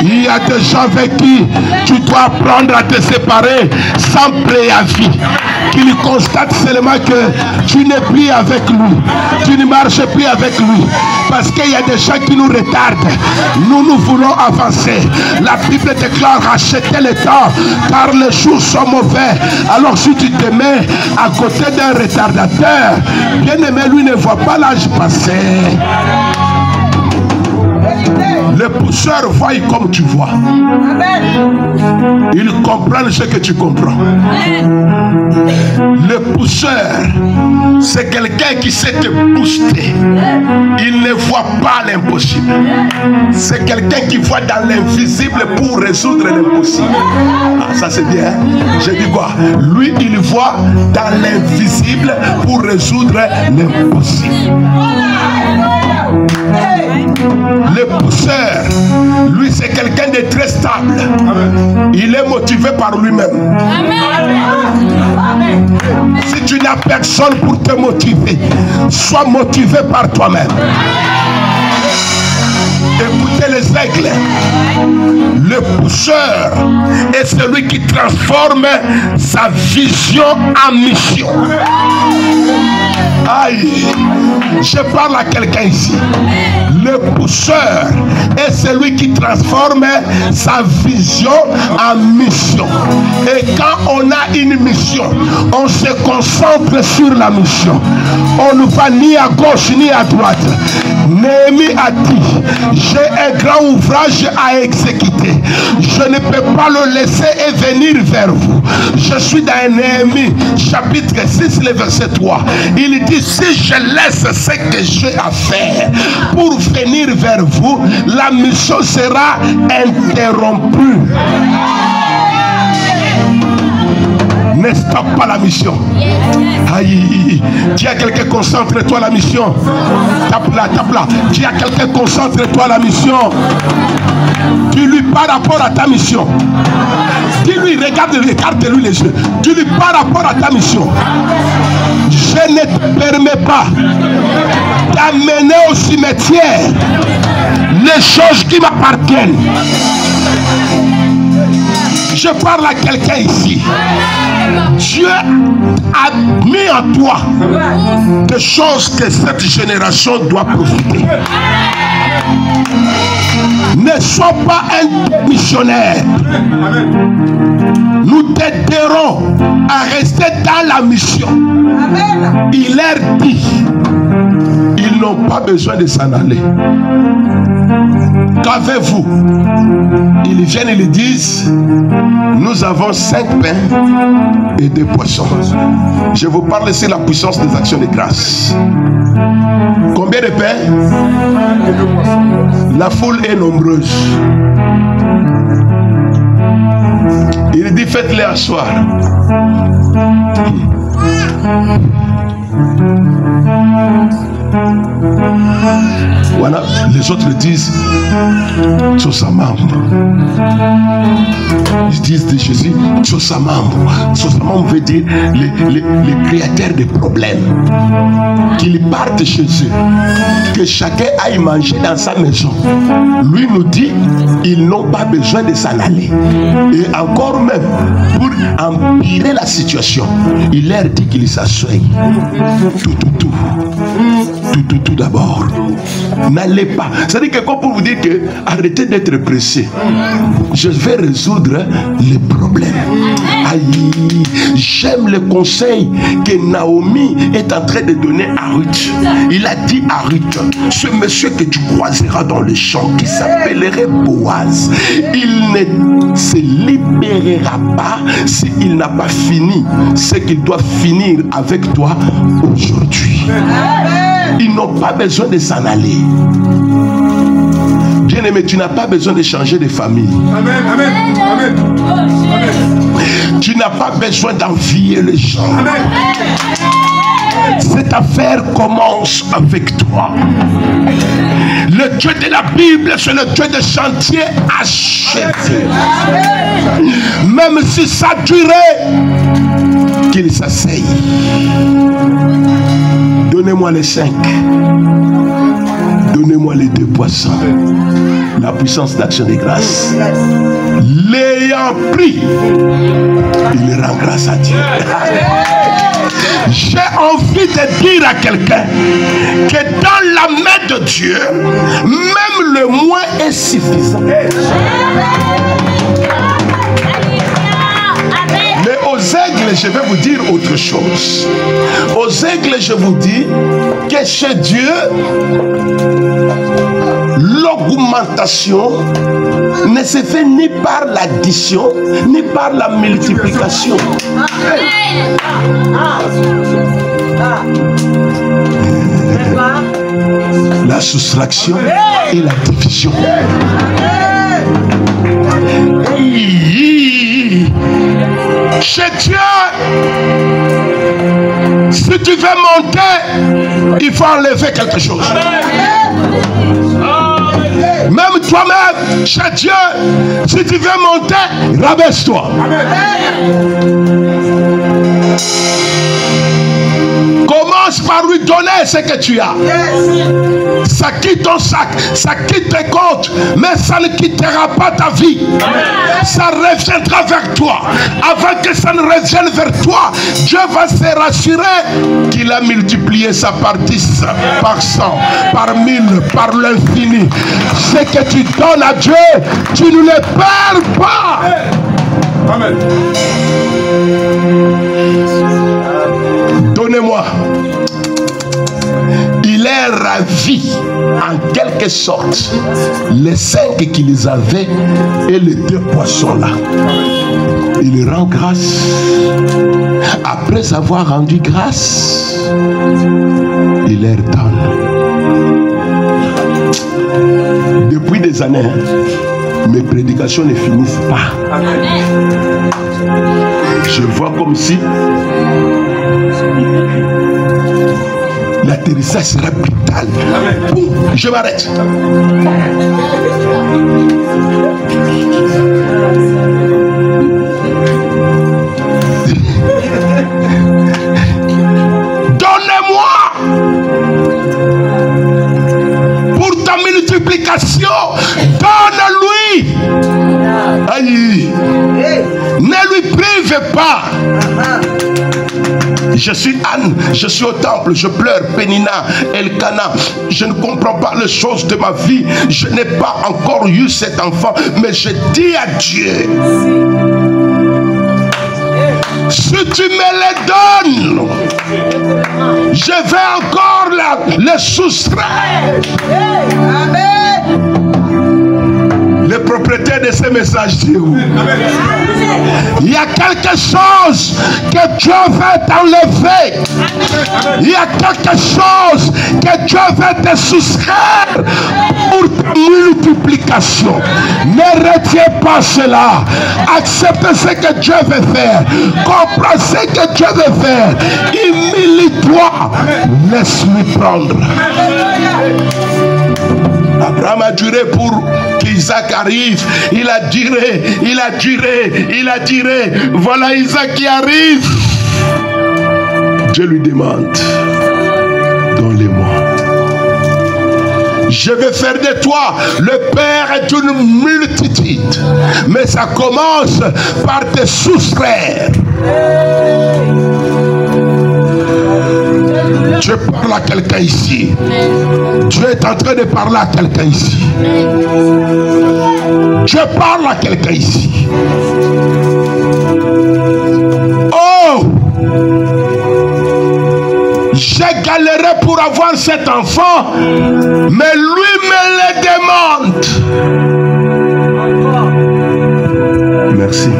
Il y a des gens avec qui tu dois apprendre à te séparer sans préavis. Qu'il constate seulement que tu n'es plus avec lui. Tu ne marches plus avec lui. Parce qu'il y a des gens qui nous retardent. Nous voulons avancer. La Bible déclare racheter le temps car les jours sont mauvais. Alors si tu te mets à côté d'un retardateur, bien aimé, lui ne voit pas l'âge passer. Les pousseurs voient comme tu vois. Ils comprennent ce que tu comprends. Le pousseur, c'est quelqu'un qui sait te booster. Il ne voit pas l'impossible. C'est quelqu'un qui voit dans l'invisible pour résoudre l'impossible. Ah, ça c'est bien. J'ai dit quoi? Lui, il voit dans l'invisible pour résoudre l'impossible. Le pousseur, lui, c'est quelqu'un de très stable. Il est motivé par lui-même. Si tu n'as personne pour te motiver, sois motivé par toi-même. Écoutez les aigles. Le pousseur est celui qui transforme sa vision en mission. Aïe. Je parle à quelqu'un ici. Le pousseur est celui qui transforme sa vision en mission. Et quand on a une mission, on se concentre sur la mission. On ne va ni à gauche ni à droite. Néhémie a dit, j'ai un grand ouvrage à exécuter. Je ne peux pas le laisser et venir vers vous. Je suis dans Néhémie chapitre 6, le verset 3. Il dit, si je laisse ce que j'ai à faire pour venir vers vous, la mission sera interrompue. Ne stoppe pas la mission. Aïe, dis à quelqu'un, concentre-toi à la mission. Tape là, tape là. Dis à quelqu'un, concentre-toi à la mission. Dis-lui par rapport à ta mission. Dis-lui, regarde-lui les yeux. Dis-lui par rapport à ta mission. Je ne te permets pas d'amener au cimetière les choses qui m'appartiennent. Je parle à quelqu'un ici. Dieu a mis en toi des choses que cette génération doit profiter. Ne sois pas un missionnaire. Nous t'aiderons à rester dans la mission. Il leur dit, ils n'ont pas besoin de s'en aller. Qu'avez-vous? Ils viennent et ils disent, nous avons 5 pains et 2 poissons. Je vous parle ici de la puissance des actions de grâce. Combien de pains? Et 2 poissons. La foule est nombreuse. Il dit, faites-les asseoir. Voilà, les autres disent Tsosamam. Ils disent de Jésus Tsosamam. Tsosamam veut dire les créateurs de problèmes. Qu'ils partent chez eux, que chacun aille manger dans sa maison. Lui nous dit ils n'ont pas besoin de s'en aller. Et encore même, pour empirer la situation, il leur dit qu'ils s'assoient. Tout d'abord. N'allez pas. C'est-à-dire que quoi pour vous dire que arrêtez d'être pressé. Je vais résoudre les problèmes. Aïe, j'aime le conseil que Naomi est en train de donner à Ruth. Il a dit à Ruth, ce monsieur que tu croiseras dans le champ qui s'appellerait Boaz, il ne se libérera pas s'il n'a pas fini ce qu'il doit finir avec toi aujourd'hui. Ils n'ont pas besoin de s'en aller. Bien-aimé, tu n'as pas besoin de changer de famille. Amen, amen, amen, amen. Tu n'as pas besoin d'envier les gens. Amen. Cette affaire commence avec toi. Le Dieu de la Bible, c'est le Dieu de chantier achevé. Même si ça durait, qu'il s'asseye. Donnez-moi les 5. Donnez-moi les 2 poissons. La puissance d'action de grâce. L'ayant pris, il rend grâce à Dieu. J'ai envie de dire à quelqu'un que dans la main de Dieu, même le moins est suffisant. Mais aux aigles, je vais vous dire autre chose. Aux aigles, je vous dis que chez Dieu, l'augmentation ne se fait ni par l'addition, ni par la multiplication. La soustraction et la division. Chez Dieu, si tu veux monter, il faut enlever quelque chose. Même toi-même, chez Dieu, si tu veux monter, rabaisse-toi. Commence par lui donner ce que tu as. Ça quitte ton sac, ça quitte tes comptes, mais ça ne quittera pas ta vie. Ça reviendra vers toi. Avant que ça ne revienne vers toi, Dieu va se rassurer qu'il a multiplié sa part 10, par 100, par 1000, par l'infini. Ce que tu donnes à Dieu, tu ne le perds pas. Amen. Donnez-moi. Il est ravi en quelque sorte les 5 qu'ils avaient et les 2 poissons là. Il rend grâce. Après avoir rendu grâce, il leur donne. Depuis des années, mes prédications ne finissent pas. Je vois comme si l'atterrissage sera brutal. Boum, je m'arrête. Donnez-moi pour ta multiplication. Donne-lui. Aïe. Ne lui prive pas. Je suis Anne, je suis au temple, je pleure, Pénina, Elkana. Je ne comprends pas les choses de ma vie. Je n'ai pas encore eu cet enfant, mais je dis à Dieu, si tu me les donnes, je vais encore les soustraire. Amen. Le propriétaire de ce message, c'est où? Il y a quelque chose que Dieu veut t'enlever. Il y a quelque chose que Dieu veut te soustraire pour ta multiplication. Ne retiens pas cela. Accepte ce que Dieu veut faire. Comprends ce que Dieu veut faire. Humilie-toi. Laisse-lui prendre. Abraham a duré pour qu'Isaac arrive. Il a duré, il a duré, il a duré. Voilà Isaac qui arrive. Dieu lui demande, donne-les-moi. Je vais faire de toi le père d'une multitude. Mais ça commence par te soustraire. Dieu parle à quelqu'un ici. Dieu est en train de parler à quelqu'un ici. Dieu parle à quelqu'un ici. Oh! J'ai galéré pour avoir cet enfant, mais lui me le demande. Merci.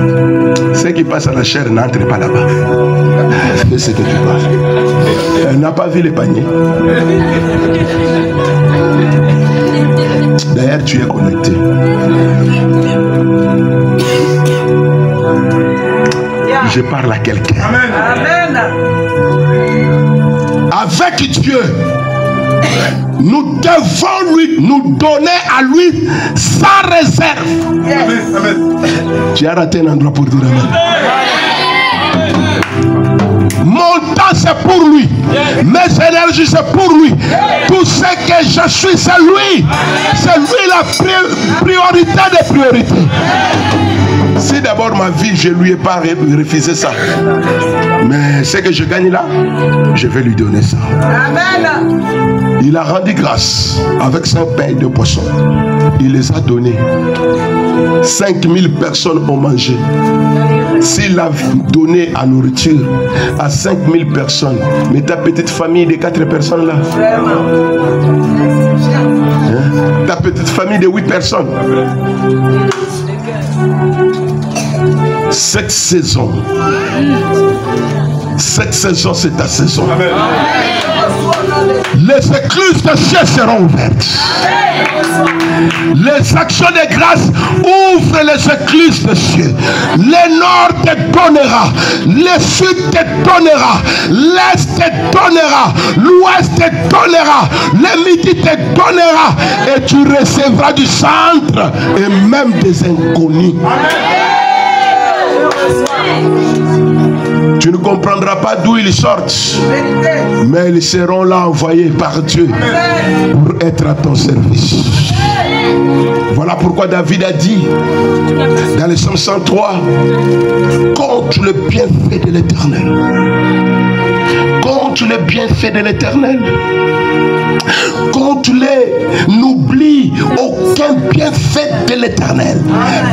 Ce qui passe à la chair n'entre pas là-bas. Fais ce que tu dois. Elle n'a pas vu les paniers. D'ailleurs, tu es connecté. Je parle à quelqu'un. Amen. Avec Dieu, nous devons nous donner à lui sans réserve. Yes. Amen. Amen. Tu as raté un endroit pour dire amen. Mon temps c'est pour lui. Mes énergies c'est pour lui. Tout ce que je suis c'est lui. C'est lui la priorité des priorités. Si d'abord ma vie je lui ai pas refusé ça, mais ce que je gagne là, je vais lui donner ça. Amen. Il a rendu grâce avec 5 pains et 2 poissons. Il les a donnés. 5000 personnes ont mangé. S'il a donné à nourriture à 5000 personnes, mais ta petite famille de 4 personnes là, hein? Ta petite famille de 8 personnes, cette saison c'est ta saison. Amen. Les écluses de ciel seront ouvertes. Les actions de grâce ouvrent les écluses de ciel. Le nord te donnera, le sud te donnera, l'est te donnera, l'ouest te donnera, le midi te donnera, et tu recevras du centre et même des inconnus. Tu ne comprendras pas d'où ils sortent, mais ils seront là envoyés par Dieu pour être à ton service. Voilà pourquoi David a dit dans le psaume 103, compte le bienfait de l'Éternel. Compte le bienfait de l'Éternel. Compte-les, n'oublie aucun bienfait de l'Éternel.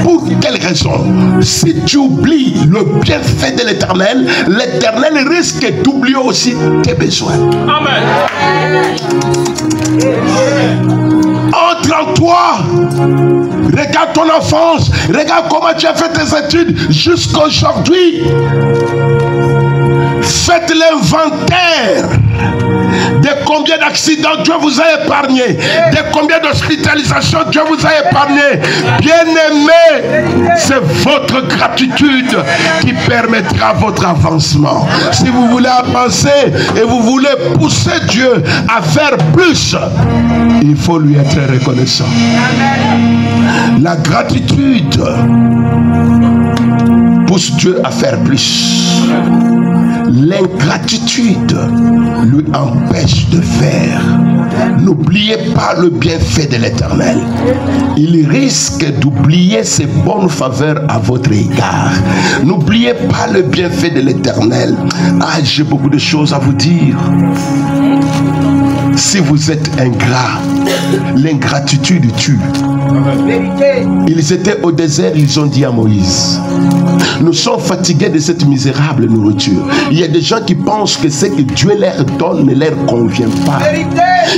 Pour quelle raison? Si tu oublies le bienfait de l'Éternel, l'Éternel risque d'oublier aussi tes besoins. Amen. Entre en toi. Regarde ton enfance. Regarde comment tu as fait tes études jusqu'à aujourd'hui. Faites l'inventaire de combien d'accidents Dieu vous a épargné, de combien d'hospitalisations Dieu vous a épargné. Bien-aimé, c'est votre gratitude qui permettra votre avancement. Si vous voulez avancer et vous voulez pousser Dieu à faire plus, il faut lui être reconnaissant. La gratitude pousse Dieu à faire plus. L'ingratitude lui empêche de faire. N'oubliez pas le bienfait de l'Éternel. Il risque d'oublier ses bonnes faveurs à votre égard. N'oubliez pas le bienfait de l'Éternel. Ah, j'ai beaucoup de choses à vous dire. Si vous êtes ingrat, l'ingratitude tue. Ils étaient au désert, ils ont dit à Moïse, nous sommes fatigués de cette misérable nourriture. Il y a des gens qui pensent que ce que Dieu leur donne ne leur convient pas.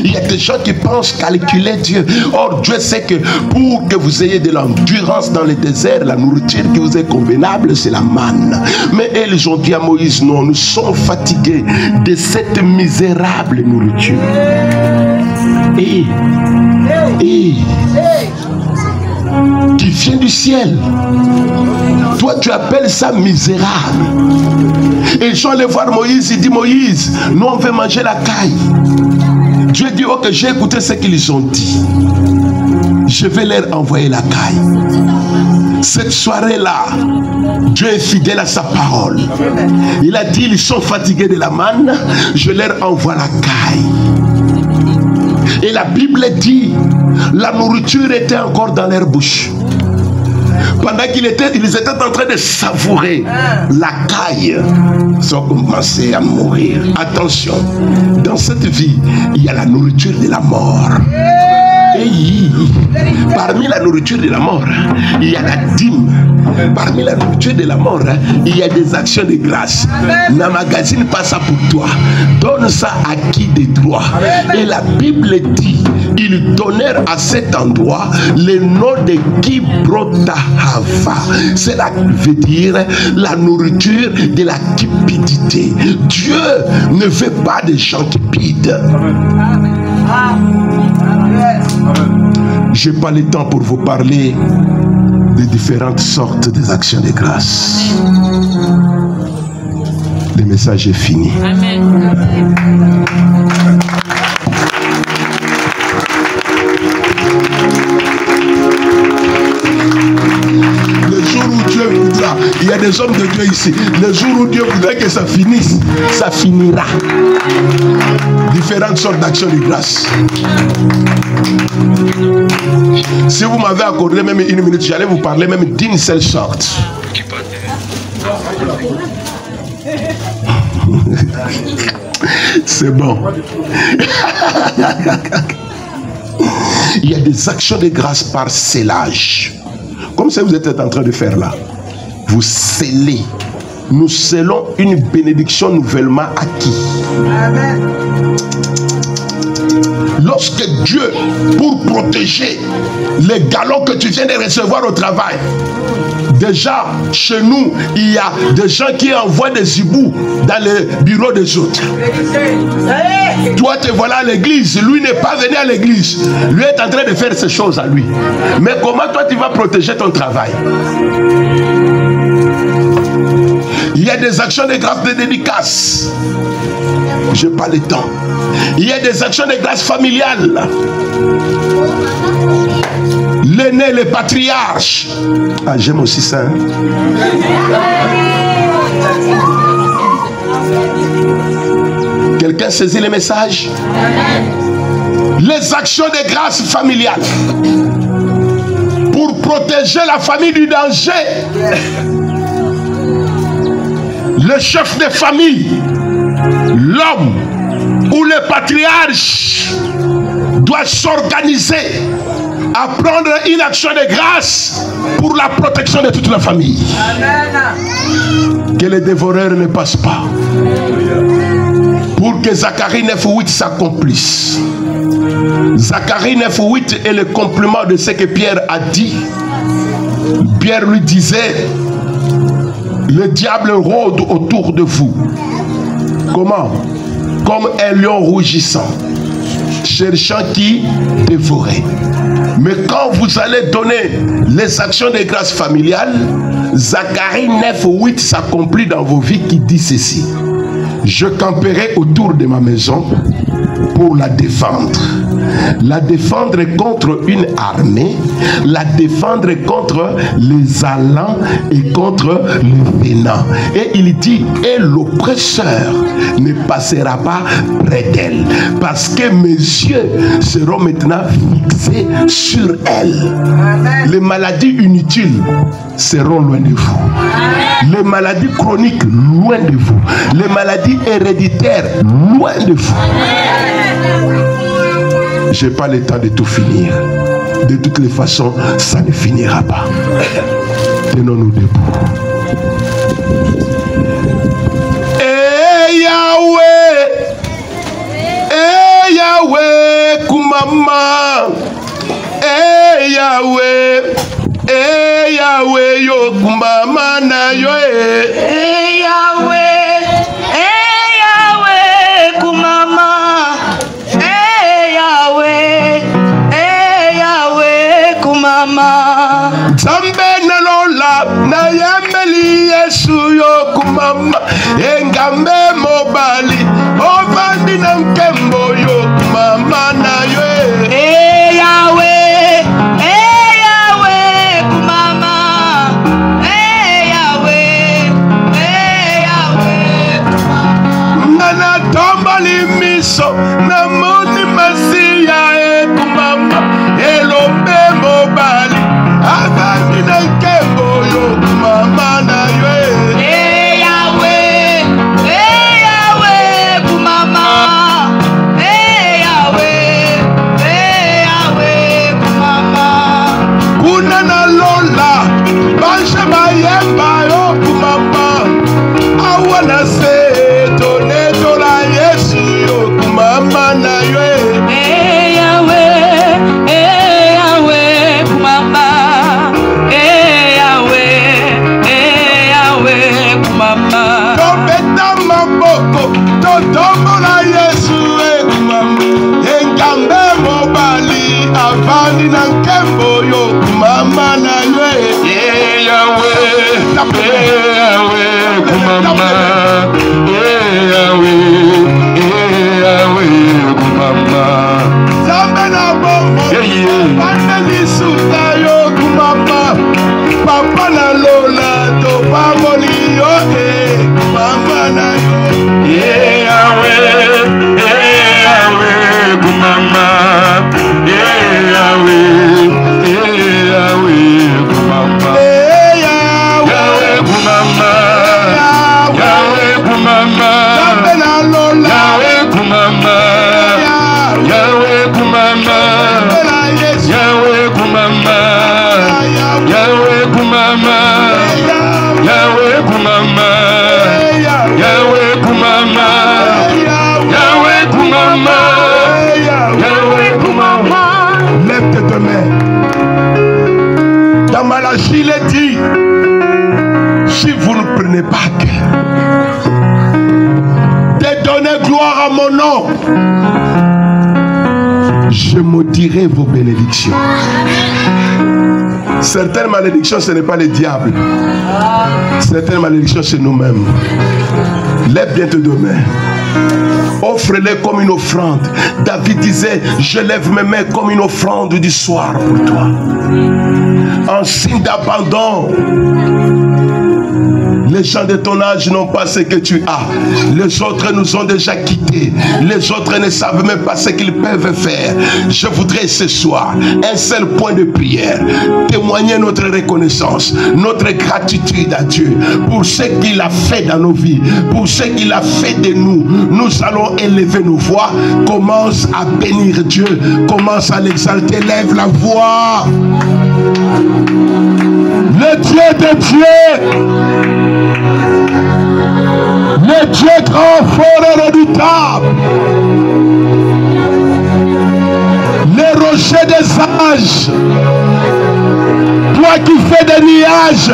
Il y a des gens qui pensent calculer Dieu. Or Dieu sait que pour que vous ayez de l'endurance dans le désert, la nourriture qui vous est convenable, c'est la manne. Mais ils ont dit à Moïse, non, nous sommes fatigués de cette misérable nourriture. Et qui vient du ciel. Toi, tu appelles ça misérable. Et ils sont allés voir Moïse. Il dit, Moïse, nous on veut manger la caille. Dieu dit, ok, j'ai écouté ce qu'ils ont dit. Je vais leur envoyer la caille. Cette soirée-là, Dieu est fidèle à sa parole. Il a dit, ils sont fatigués de la manne, je leur envoie la caille. Et la Bible dit, la nourriture était encore dans leur bouche. Pendant qu'ils étaient en train de savourer la caille, ils ont commencé à mourir. Attention, dans cette vie, il y a la nourriture de la mort. Et parmi la nourriture de la mort, il y a la dîme. Parmi la nourriture de la mort, il y a des actions de grâce. N'amagasine pas ça pour toi. Donne ça à qui de droit. Et la Bible dit, ils donnèrent à cet endroit le nom de Kibrotahava. Cela veut dire la nourriture de la cupidité. Dieu ne veut pas des gens cupides. Je n'ai pas le temps pour vous parler des différentes sortes des actions de grâce. Le message est fini. Amen. Le jour où Dieu voudra, il y a des hommes de Dieu ici, le jour où Dieu voudra que ça finisse, ça finira. Différentes sortes d'actions de grâce. Si vous m'avez accordé même une minute, j'allais vous parler même d'une seule sorte. C'est bon. Il y a des actions de grâce par scellage. Comme ça vous êtes en train de faire là. Vous scellez. Nous scellons une bénédiction nouvellement acquise. Amen. Lorsque Dieu, pour protéger les galons que tu viens de recevoir au travail, déjà chez nous, il y a des gens qui envoient des hiboux dans le bureau des autres. Toi, te voilà à l'église, lui n'est pas venu à l'église. Lui est en train de faire ces choses à lui. Mais comment toi tu vas protéger ton travail? Il y a des actions de grâce de dédicace. Je n'ai pas le temps. Il y a des actions de grâce familiales. L'aîné, le patriarche. Ah, j'aime aussi ça. Hein? saisi le message? Les actions de grâce familiale pour protéger la famille du danger. Le chef de famille, l'homme ou le patriarche doit s'organiser à prendre une action de grâce pour la protection de toute la famille. Amen. Que les dévoreurs ne passent pas. Pour que Zacharie 9:8 s'accomplisse. Zacharie 9:8 est le complément de ce que Pierre a dit. Pierre lui disait: le diable rôde autour de vous. Comment? Comme un lion rougissant, cherchant qui dévorer. Mais quand vous allez donner les actions de grâce familiale, Zacharie 9:8 s'accomplit dans vos vies qui dit ceci: je camperai autour de ma maison pour la défendre. La défendre contre une armée, la défendre contre les allants et contre les venants. Et il dit, et l'oppresseur ne passera pas près d'elle, parce que mes yeux seront maintenant fixés sur elle. Les maladies inutiles seront loin de vous. Les maladies chroniques, loin de vous. Les maladies héréditaires, loin de vous. Je n'ai pas le temps de tout finir. De toutes les façons, ça ne finira pas. Tenons-nous debout. Eh Yahweh, Kumama. Eh Yahweh, yo Kumama na yo.
Eh Yahweh, Kumama. Kumama
Zambe na lola na yambeli Yesu yo kumama engambe mobali ovandi na nkembo yo kumama na yo
Yahweh kumama Yahweh
nana tomba limiso na moni masia kumama elombe mobali avandi na nkembo yo kumama na yo
Yahweh kumama Yahweh kumama
kuna na lola banje mayemba yo kumama awana se tone tola Yesu yo kumama na yo totombola Yesu kumama engambe mobali avandi na nkembo yo kumama na yo Yahweh kumama Yahweh kumama Zambe na bombo bande lisuta yo kumama papa na lola to bamoni yo kumama na yo Yahweh kumama Yahweh kumama Yahweh kumama Yahweh kumama Zambe na lola Yahweh kumama Yahweh kumama Yahweh kumama Yahweh kumama Yahweh kumama Yahweh kumama Yahweh kumama Yahweh kumama. Lève tes deux mains. Dans Malachie il est dit, si vous ne prenez pas cœur de donner gloire à mon nom, je maudirai vos bénédictions. Certaines malédictions, ce n'est pas le diable. Certaines malédictions, c'est nous-mêmes. Lève bien tes deux mains. Offre-les comme une offrande. David disait, je lève mes mains comme une offrande du soir pour toi. En signe d'abandon. Les gens de ton âge n'ont pas ce que tu as. Les autres nous ont déjà quittés. Les autres ne savent même pas ce qu'ils peuvent faire. Je voudrais ce soir, un seul point de prière, témoigner notre reconnaissance, notre gratitude à Dieu pour ce qu'il a fait dans nos vies, pour ce qu'il a fait de nous. Nous allons élever nos voix. Commence à bénir Dieu. Commence à l'exalter. Lève la voix. Le Dieu de Dieu, le Dieu grand, fort et redoutable, les rochers des âges, toi qui fais des nuages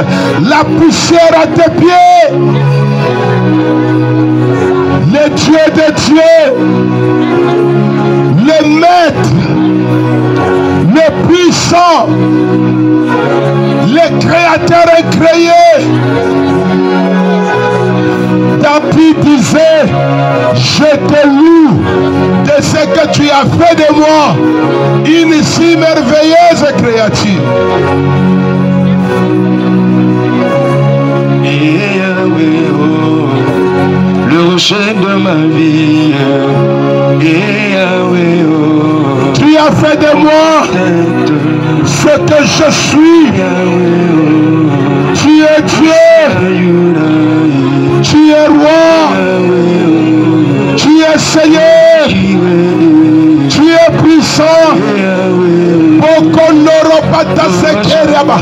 la poussière à tes pieds, le Dieu de Dieu, le maître, le puissant, le créateur incréé. David disait, je te loue de ce que tu as fait de moi, une si merveilleuse créature.
Et Yahweh, oh, le rocher de ma vie. Et Yahweh, oh,
tu as fait de moi ce que je suis. Tu es Dieu. Tu es roi. Tu es Seigneur. Tu es puissant. Bokonoro pata sekeraba.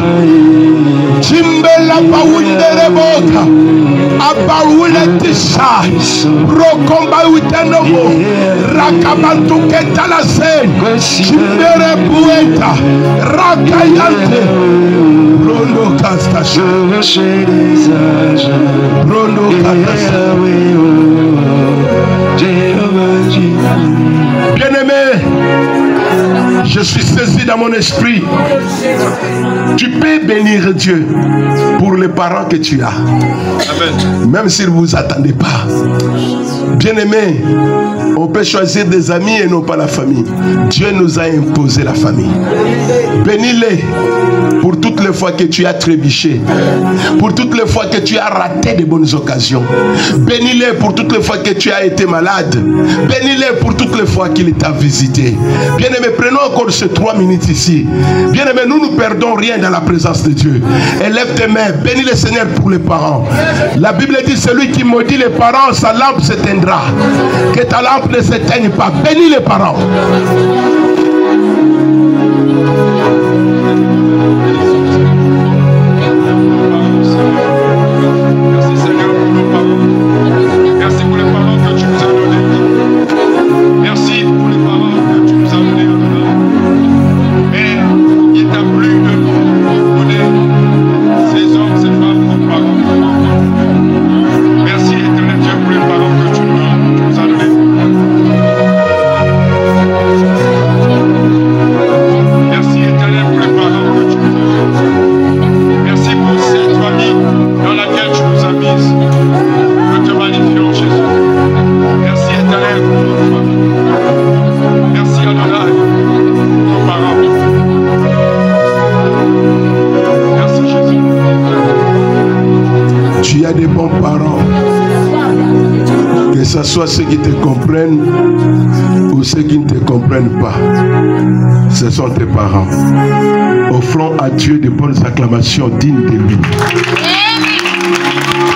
Chimbela baundere boka. Abaule tisha. Rokomba utenobo. Rakabantu ketalase. Chimbere bueta. Rakayante. Rondo kastasha. Rondo kastasha. Bien-aimé, je suis saisi dans mon esprit. Tu peux bénir Dieu pour les parents que tu as. Amen. Même s'ils ne vous attendent pas. Bien-aimé, on peut choisir des amis et non pas la famille. Dieu nous a imposé la famille. Bénis-les pour toutes les fois que tu as trébuché, pour toutes les fois que tu as raté de bonnes occasions. Bénis-les pour toutes les fois que tu as été malade. Bénis-les pour toutes les fois qu'il t'a visité. Bien-aimé, prenons encore ces 3 minutes ici. Bien-aimé, nous ne perdons rien dans la présence de Dieu. Élève tes mains, bénis le Seigneur pour les parents. La Bible dit, celui qui maudit les parents, sa lampe s'éteindra. Que ta lampe ne s'éteigne pas. Bénis les parents. Soit ceux qui te comprennent ou ceux qui ne te comprennent pas, ce sont tes parents. Offrons à Dieu de bonnes acclamations dignes de lui.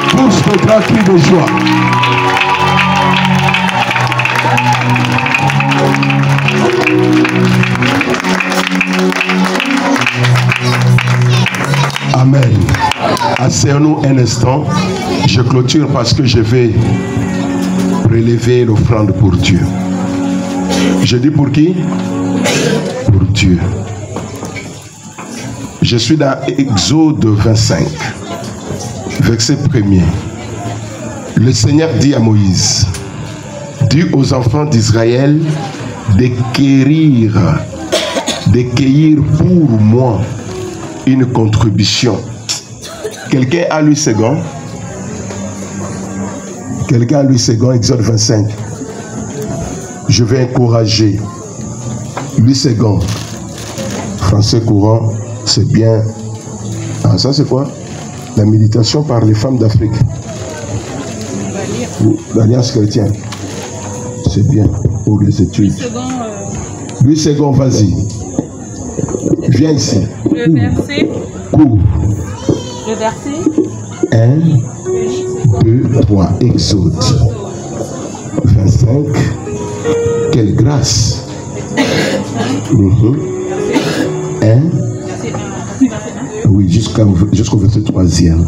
Pousse le grand cri de joie. Amen. Asseyons-nous un instant. Je clôture parce que je vais prélever l'offrande pour Dieu. Je dis pour qui? Pour Dieu. Je suis dans Exode 25, verset 1er. Le Seigneur dit à Moïse, dis aux enfants d'Israël de cueillir pour moi une contribution. Quelqu'un a lu second? Quelqu'un a lu second, Exode 25. Je vais encourager. Lui second. Français courant, c'est bien. Ah, ça c'est quoi? La méditation par les femmes d'Afrique. L'Alliance chrétienne. C'est bien pour les études. Louis II, vas-y. Viens ici.
Le verset.
Cours.
Le verset.
1, 2, 3. Exode. 25. Quelle grâce. 1. Oui, jusqu'au verset 3e.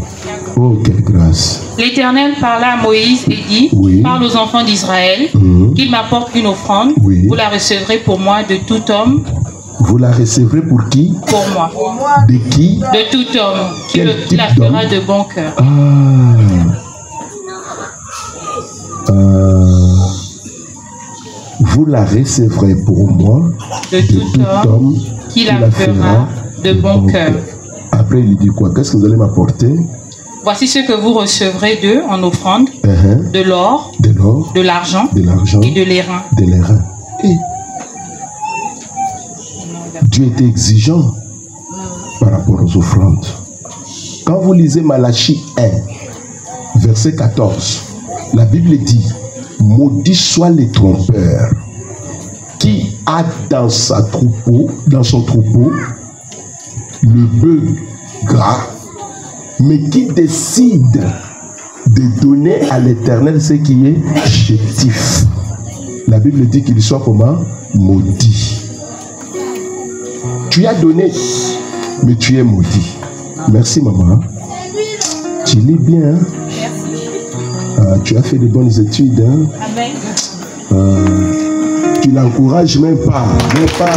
Oh, quelle grâce.
L'Éternel parla à Moïse et dit,
Oui.
parle aux enfants d'Israël, qu'ils m'apportent une offrande,
Oui.
vous la recevrez pour moi de tout homme,
Vous la recevrez pour qui?
pour moi,
De qui?
de tout homme, qui
Quel type
la fera
d'homme?
de bon cœur.
Vous la recevrez pour moi
De tout homme qui la fera de bon cœur.
Après, il dit quoi? Qu'est-ce que vous allez m'apporter?
Voici ce que vous recevrez d'eux en offrande, de l'or,
De l'or,
de l'argent
de l'argent,
et de l'airain.
de l'airain. Et Dieu était exigeant par rapport aux offrandes. Quand vous lisez Malachie 1, verset 14, la Bible dit, maudit soit les trompeurs qui a dans son troupeau le bœuf gras, mais qui décide de donner à l'Éternel ce qui est chétif. La Bible dit qu'il soit comment? Maudit. Tu as donné, mais tu es maudit. Merci maman. Tu lis bien. Hein? Tu as fait de bonnes études. Hein? Tu n'encourages même pas. Même pas.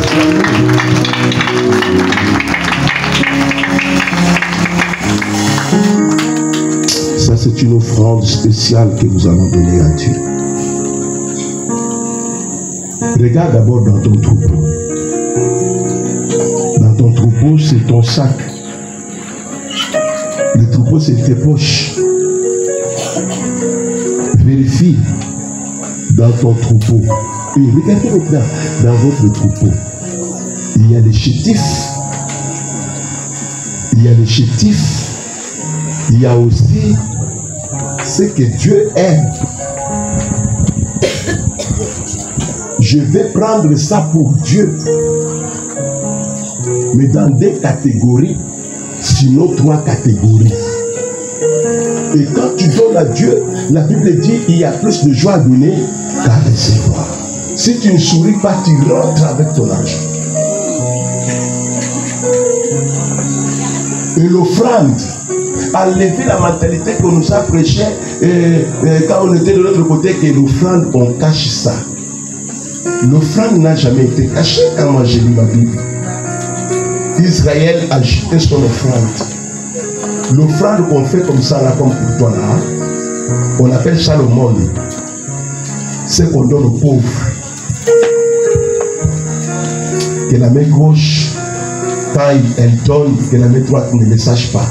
Ça, c'est une offrande spéciale que nous allons donner à Dieu. Regarde d'abord dans ton troupeau. Dans ton troupeau, c'est ton sac. Le troupeau, c'est tes poches. Vérifie dans ton troupeau. Et regardez maintenant dans votre troupeau. Il y a les chétifs. Il y a les chétifs. Il y a aussi ce que Dieu aime. Je vais prendre ça pour Dieu. Mais dans des catégories, sinon 3 catégories. Et quand tu donnes à Dieu, la Bible dit qu'il y a plus de joie à donner qu'à recevoir. Si tu ne souris pas, tu rentres avec ton argent. Et l'offrande a levé la mentalité qu'on nous a prêché quand on était de l'autre côté, que l'offrande, on cache ça. L'offrande n'a jamais été cachée quand moi j'ai lu ma Bible. Israël a jeté son offrande. L'offrande qu'on fait comme ça, là, comme pour toi, là, on appelle ça le monde. C'est qu'on donne aux pauvres. Que la main gauche, quand elle donne, que la main droite ne le sache pas.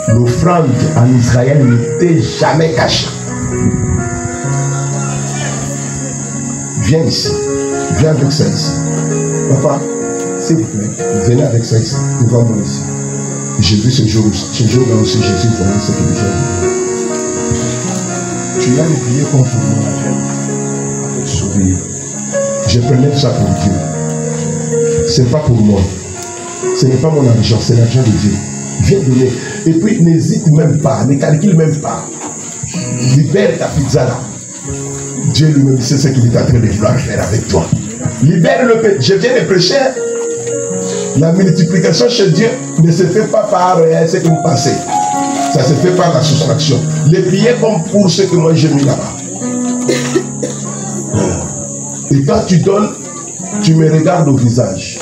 L'offrande en Israël n'était jamais cachée. Viens ici. Viens avec ça ici. Papa, s'il vous plaît, venez avec ça ici, devant moi ici. J'ai vu ce jour-là aussi, Jésus voyait ce que déjà vu. Tu as les billets comme pour moi, avec sourire. Je prenais ça pour Dieu. Ce n'est pas pour moi. Ce n'est pas mon argent, c'est l'argent de Dieu. Viens donner. Et puis n'hésite même pas, ne calcule même pas. Libère ta pizza là. Dieu lui-même sait ce qu'il est en train de vouloir faire avec toi. Libère le péché. Je viens de prêcher. La multiplication chez Dieu ne se fait pas par ce que vous pensez. Ça se fait par la soustraction. Les billets comme pour ce que moi j'ai mis là-bas. Et quand tu donnes, tu me regardes au visage.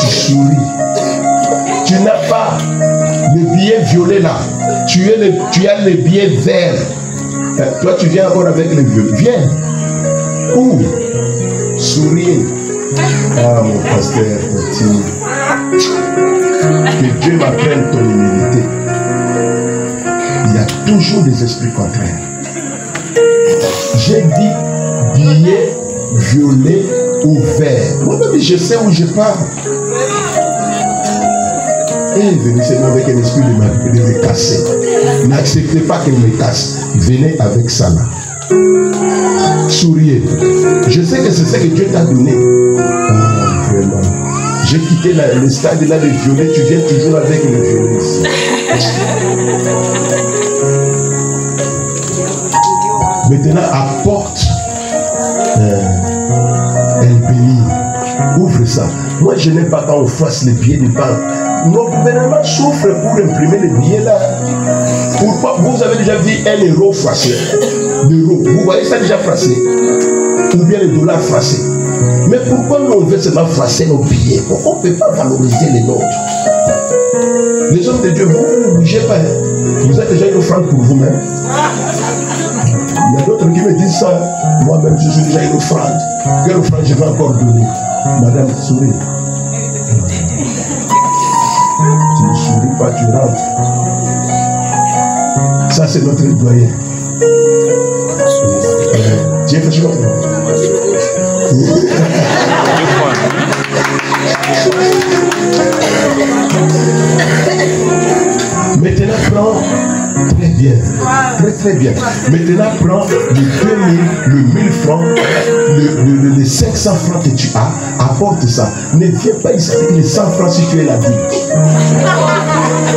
Tu souris. Tu n'as pas les billets violets là. Tu as les billets verts. Toi, tu viens encore avec les vieux. Viens. Où? Souriez. Ah, mon pasteur, continue. Que Dieu m'apprenne ton humilité. Il y a toujours des esprits contraires. J'ai dit billets violets ou verts. Moi-même, je sais où je pars. est venu seulement avec un esprit de me casser. N'acceptez pas qu'il me casse. Venez avec ça là. Souriez. Je sais que c'est ce que Dieu t'a donné. Ah, vraiment. J'ai quitté le stade là de violet. Tu viens toujours avec le violet ici. Maintenant, apporte un béni. Ouvre ça. Moi, je n'aime pas quand on fasse les billets de banque. Notre gouvernement souffre pour imprimer les billets là. Pourquoi vous avez déjà vu 1 euro français? L'euro, vous voyez ça déjà français? Ou bien le dollar français? Mais pourquoi nous on veut seulement français nos billets? Pourquoi on ne peut pas valoriser les nôtres? Les hommes de Dieu, vous ne bougez pas. Hein? Vous avez déjà une offrande pour vous-même. Il y a d'autres qui me disent ça. Moi-même, je suis déjà une offrande. Quelle offrande je vais encore donner? Madame, souris. Tu ne souris pas, tu rentres. Ça, c'est notre doyen. Tu es fait chaud? Maintenant, prends très bien. Très bien. Maintenant, prends les 2000, le 1000 francs, les 500 francs que tu as, apporte ça. Ne viens pas ici avec les 100 francs si tu es la Bible.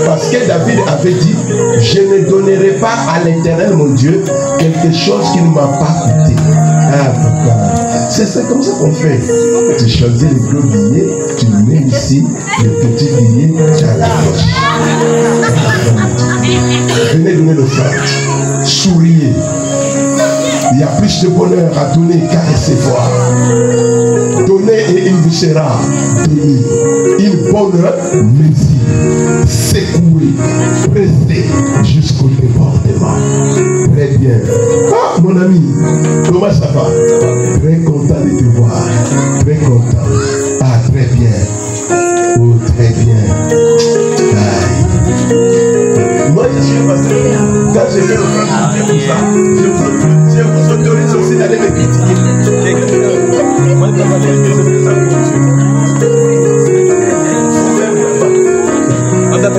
Parce que David avait dit, je ne donnerai pas à l'Éternel mon Dieu quelque chose qui ne m'a pas coûté. Ah, papa. C'est comme ça qu'on fait. Tu choisis les gros billets, tu mets ici, les petits billets, tu as la poche. Venez donner l'offrande. Souriez. Il y a plus de bonheur à donner qu'à recevoir. Donnez et il vous sera donné. Une bonne mesure, secouée, pressée jusqu'au débordement. Très bien. Ah, mon ami, comment ça va? Très content de te voir. Très content. Ah, très bien. Oh, très bien. Aïe. Moi, je suis pasteur. Quand j'ai fait le frère pour ça, je vous autorise aussi d'aller me critiquer. Moi, je vais faire ça pour Dieu.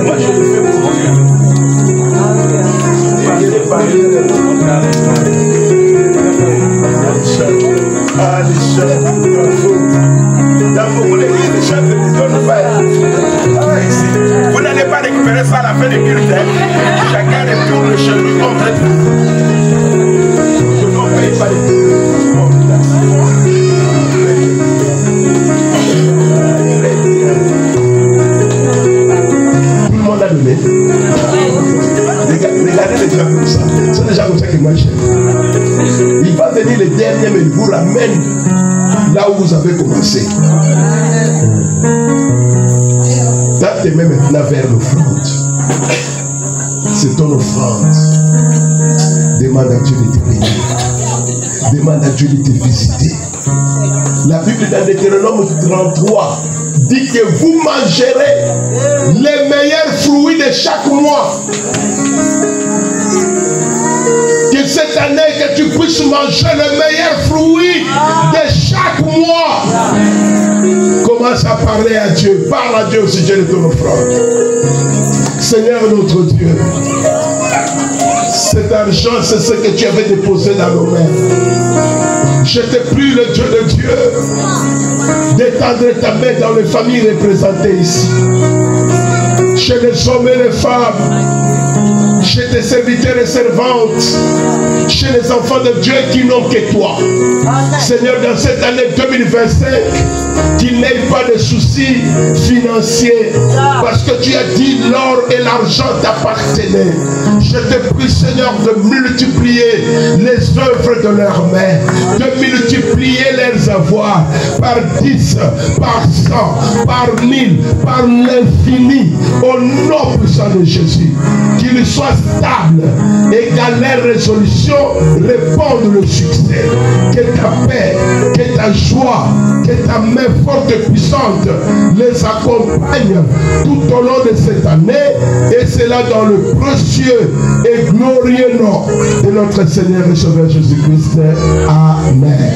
Moi, je le fais pour Dieu. Vous n'allez pas récupérer ça à la fin du culte. Chacun retourne chez lui complètement. Vous ne payez pas les tout le monde a donné. Regardez les gens comme ça. C'est déjà comme ça que moi j'aime. Il va venir le dernier, mais il vous ramène là où vous avez commencé. Tends tes mains maintenant vers l'offrande. C'est ton offrande. Demande à Dieu de te bénir. Demande à Dieu de te visiter. La Bible dans Deutéronome 33 dit que vous mangerez les meilleurs fruits de chaque mois. Que cette année, que tu puisses manger les meilleurs fruits de chaque mois. Commence à parler à Dieu. Parle à Dieu au sujet de ton offrande. Seigneur notre Dieu, cet argent, c'est ce que tu avais déposé dans nos mains. Je te prie, le Dieu de Dieu, d'étendre ta main dans les familles représentées ici. Chez les hommes et les femmes, chez tes serviteurs et servantes, chez les enfants de Dieu qui n'ont que toi. Seigneur, dans cette année 2025, qu'il n'ait pas de soucis financiers, parce que tu as dit l'or et l'argent t'appartenaient. Je te prie, Seigneur, de multiplier les œuvres de leurs mains, de multiplier leurs avoirs par 10, par 100, par 1000, par l'infini, au noble sang de Jésus. Qu'ils soient stables et qu'à leur résolution répondent le succès. Que ta paix, que ta joie, que ta main forte et puissante les accompagne tout au long de cette année, et cela dans le précieux et glorieux nom de notre Seigneur et Sauveur Jésus-Christ. Amen.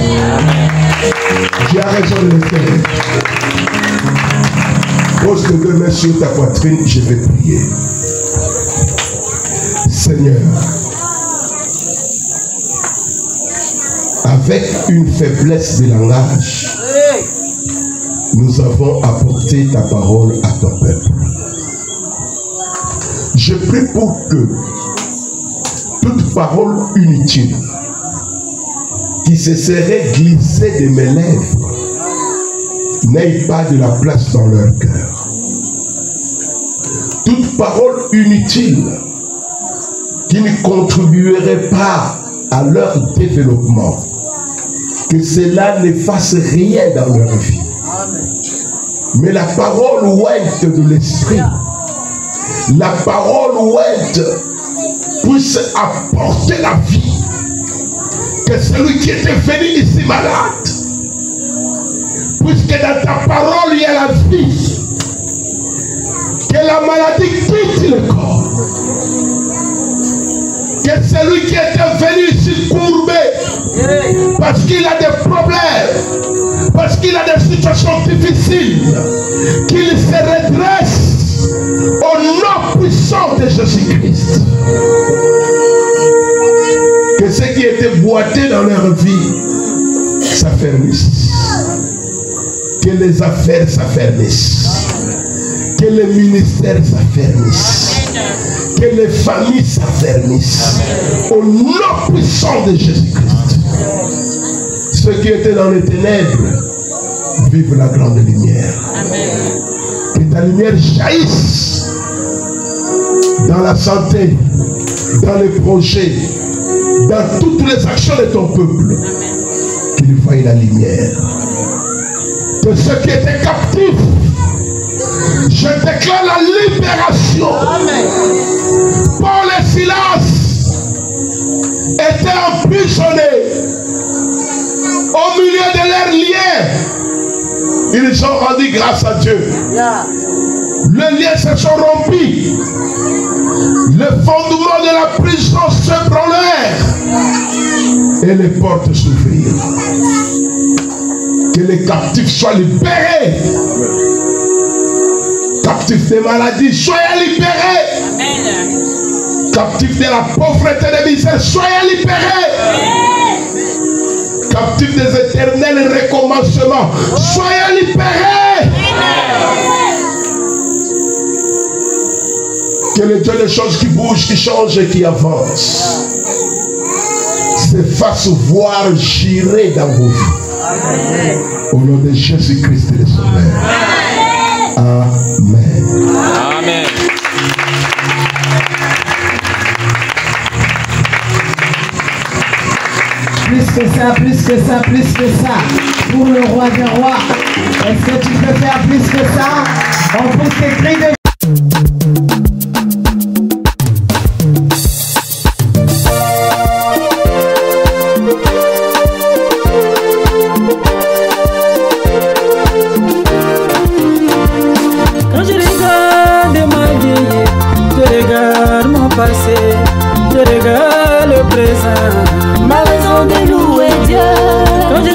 Tu as raison de le faire. Pose tes deux mains sur ta poitrine, je vais prier. Seigneur, avec une faiblesse de langage, nous avons apporté ta parole à ton peuple. Je prie pour que toute parole inutile qui se serait glissée de mes lèvres n'aie pas de la place dans leur cœur. Toute parole inutile qui ne contribuerait pas à leur développement, que cela ne fasse rien dans leur vie. Mais la parole ouette de l'esprit, la parole ouette puisse apporter la vie. Que celui qui était venu ici malade, puisque dans ta parole il y a la vie, que la maladie quitte le corps. Que celui qui était venu ici courbé, parce qu'il a des problèmes, parce qu'il a des situations difficiles, qu'il se redresse au nom puissant de Jésus-Christ. Que ce qui était boité dans leur vie s'affermisse. Que les affaires s'affermissent. Que les ministères s'affermissent. Que les familles s'affermissent. Au nom puissant de Jésus-Christ. Ceux qui étaient dans les ténèbres vivent la grande lumière. Que ta lumière jaillisse dans la santé, dans les projets, dans toutes les actions de ton peuple. Qu'il voie la lumière. Que ceux qui étaient captifs, je déclare la libération. Paul et Silas étaient emprisonnés au milieu de leurs liens. Ils ont rendu grâce à Dieu. Les liens se sont rompus. Le fondement de la prison se branlèrent et les portes s'ouvrirent. Que les captifs soient libérés. Captifs des maladies, soyez libérés. Captifs de la pauvreté des misères, soyez libérés. Captifs des éternels recommencements, soyez libérés. Que le Dieu des choses qui bougent, qui changent et qui avancent se fasse voir girer dans vos vies. Au nom de Jésus-Christ le Sauveur. Amen.
Amen.
Plus que ça, plus que ça, plus que ça. Pour le roi des rois. Est-ce que tu peux faire plus que ça? On pousse tes cris de...
Je regarde le présent, ma raison de louer Dieu. Quand je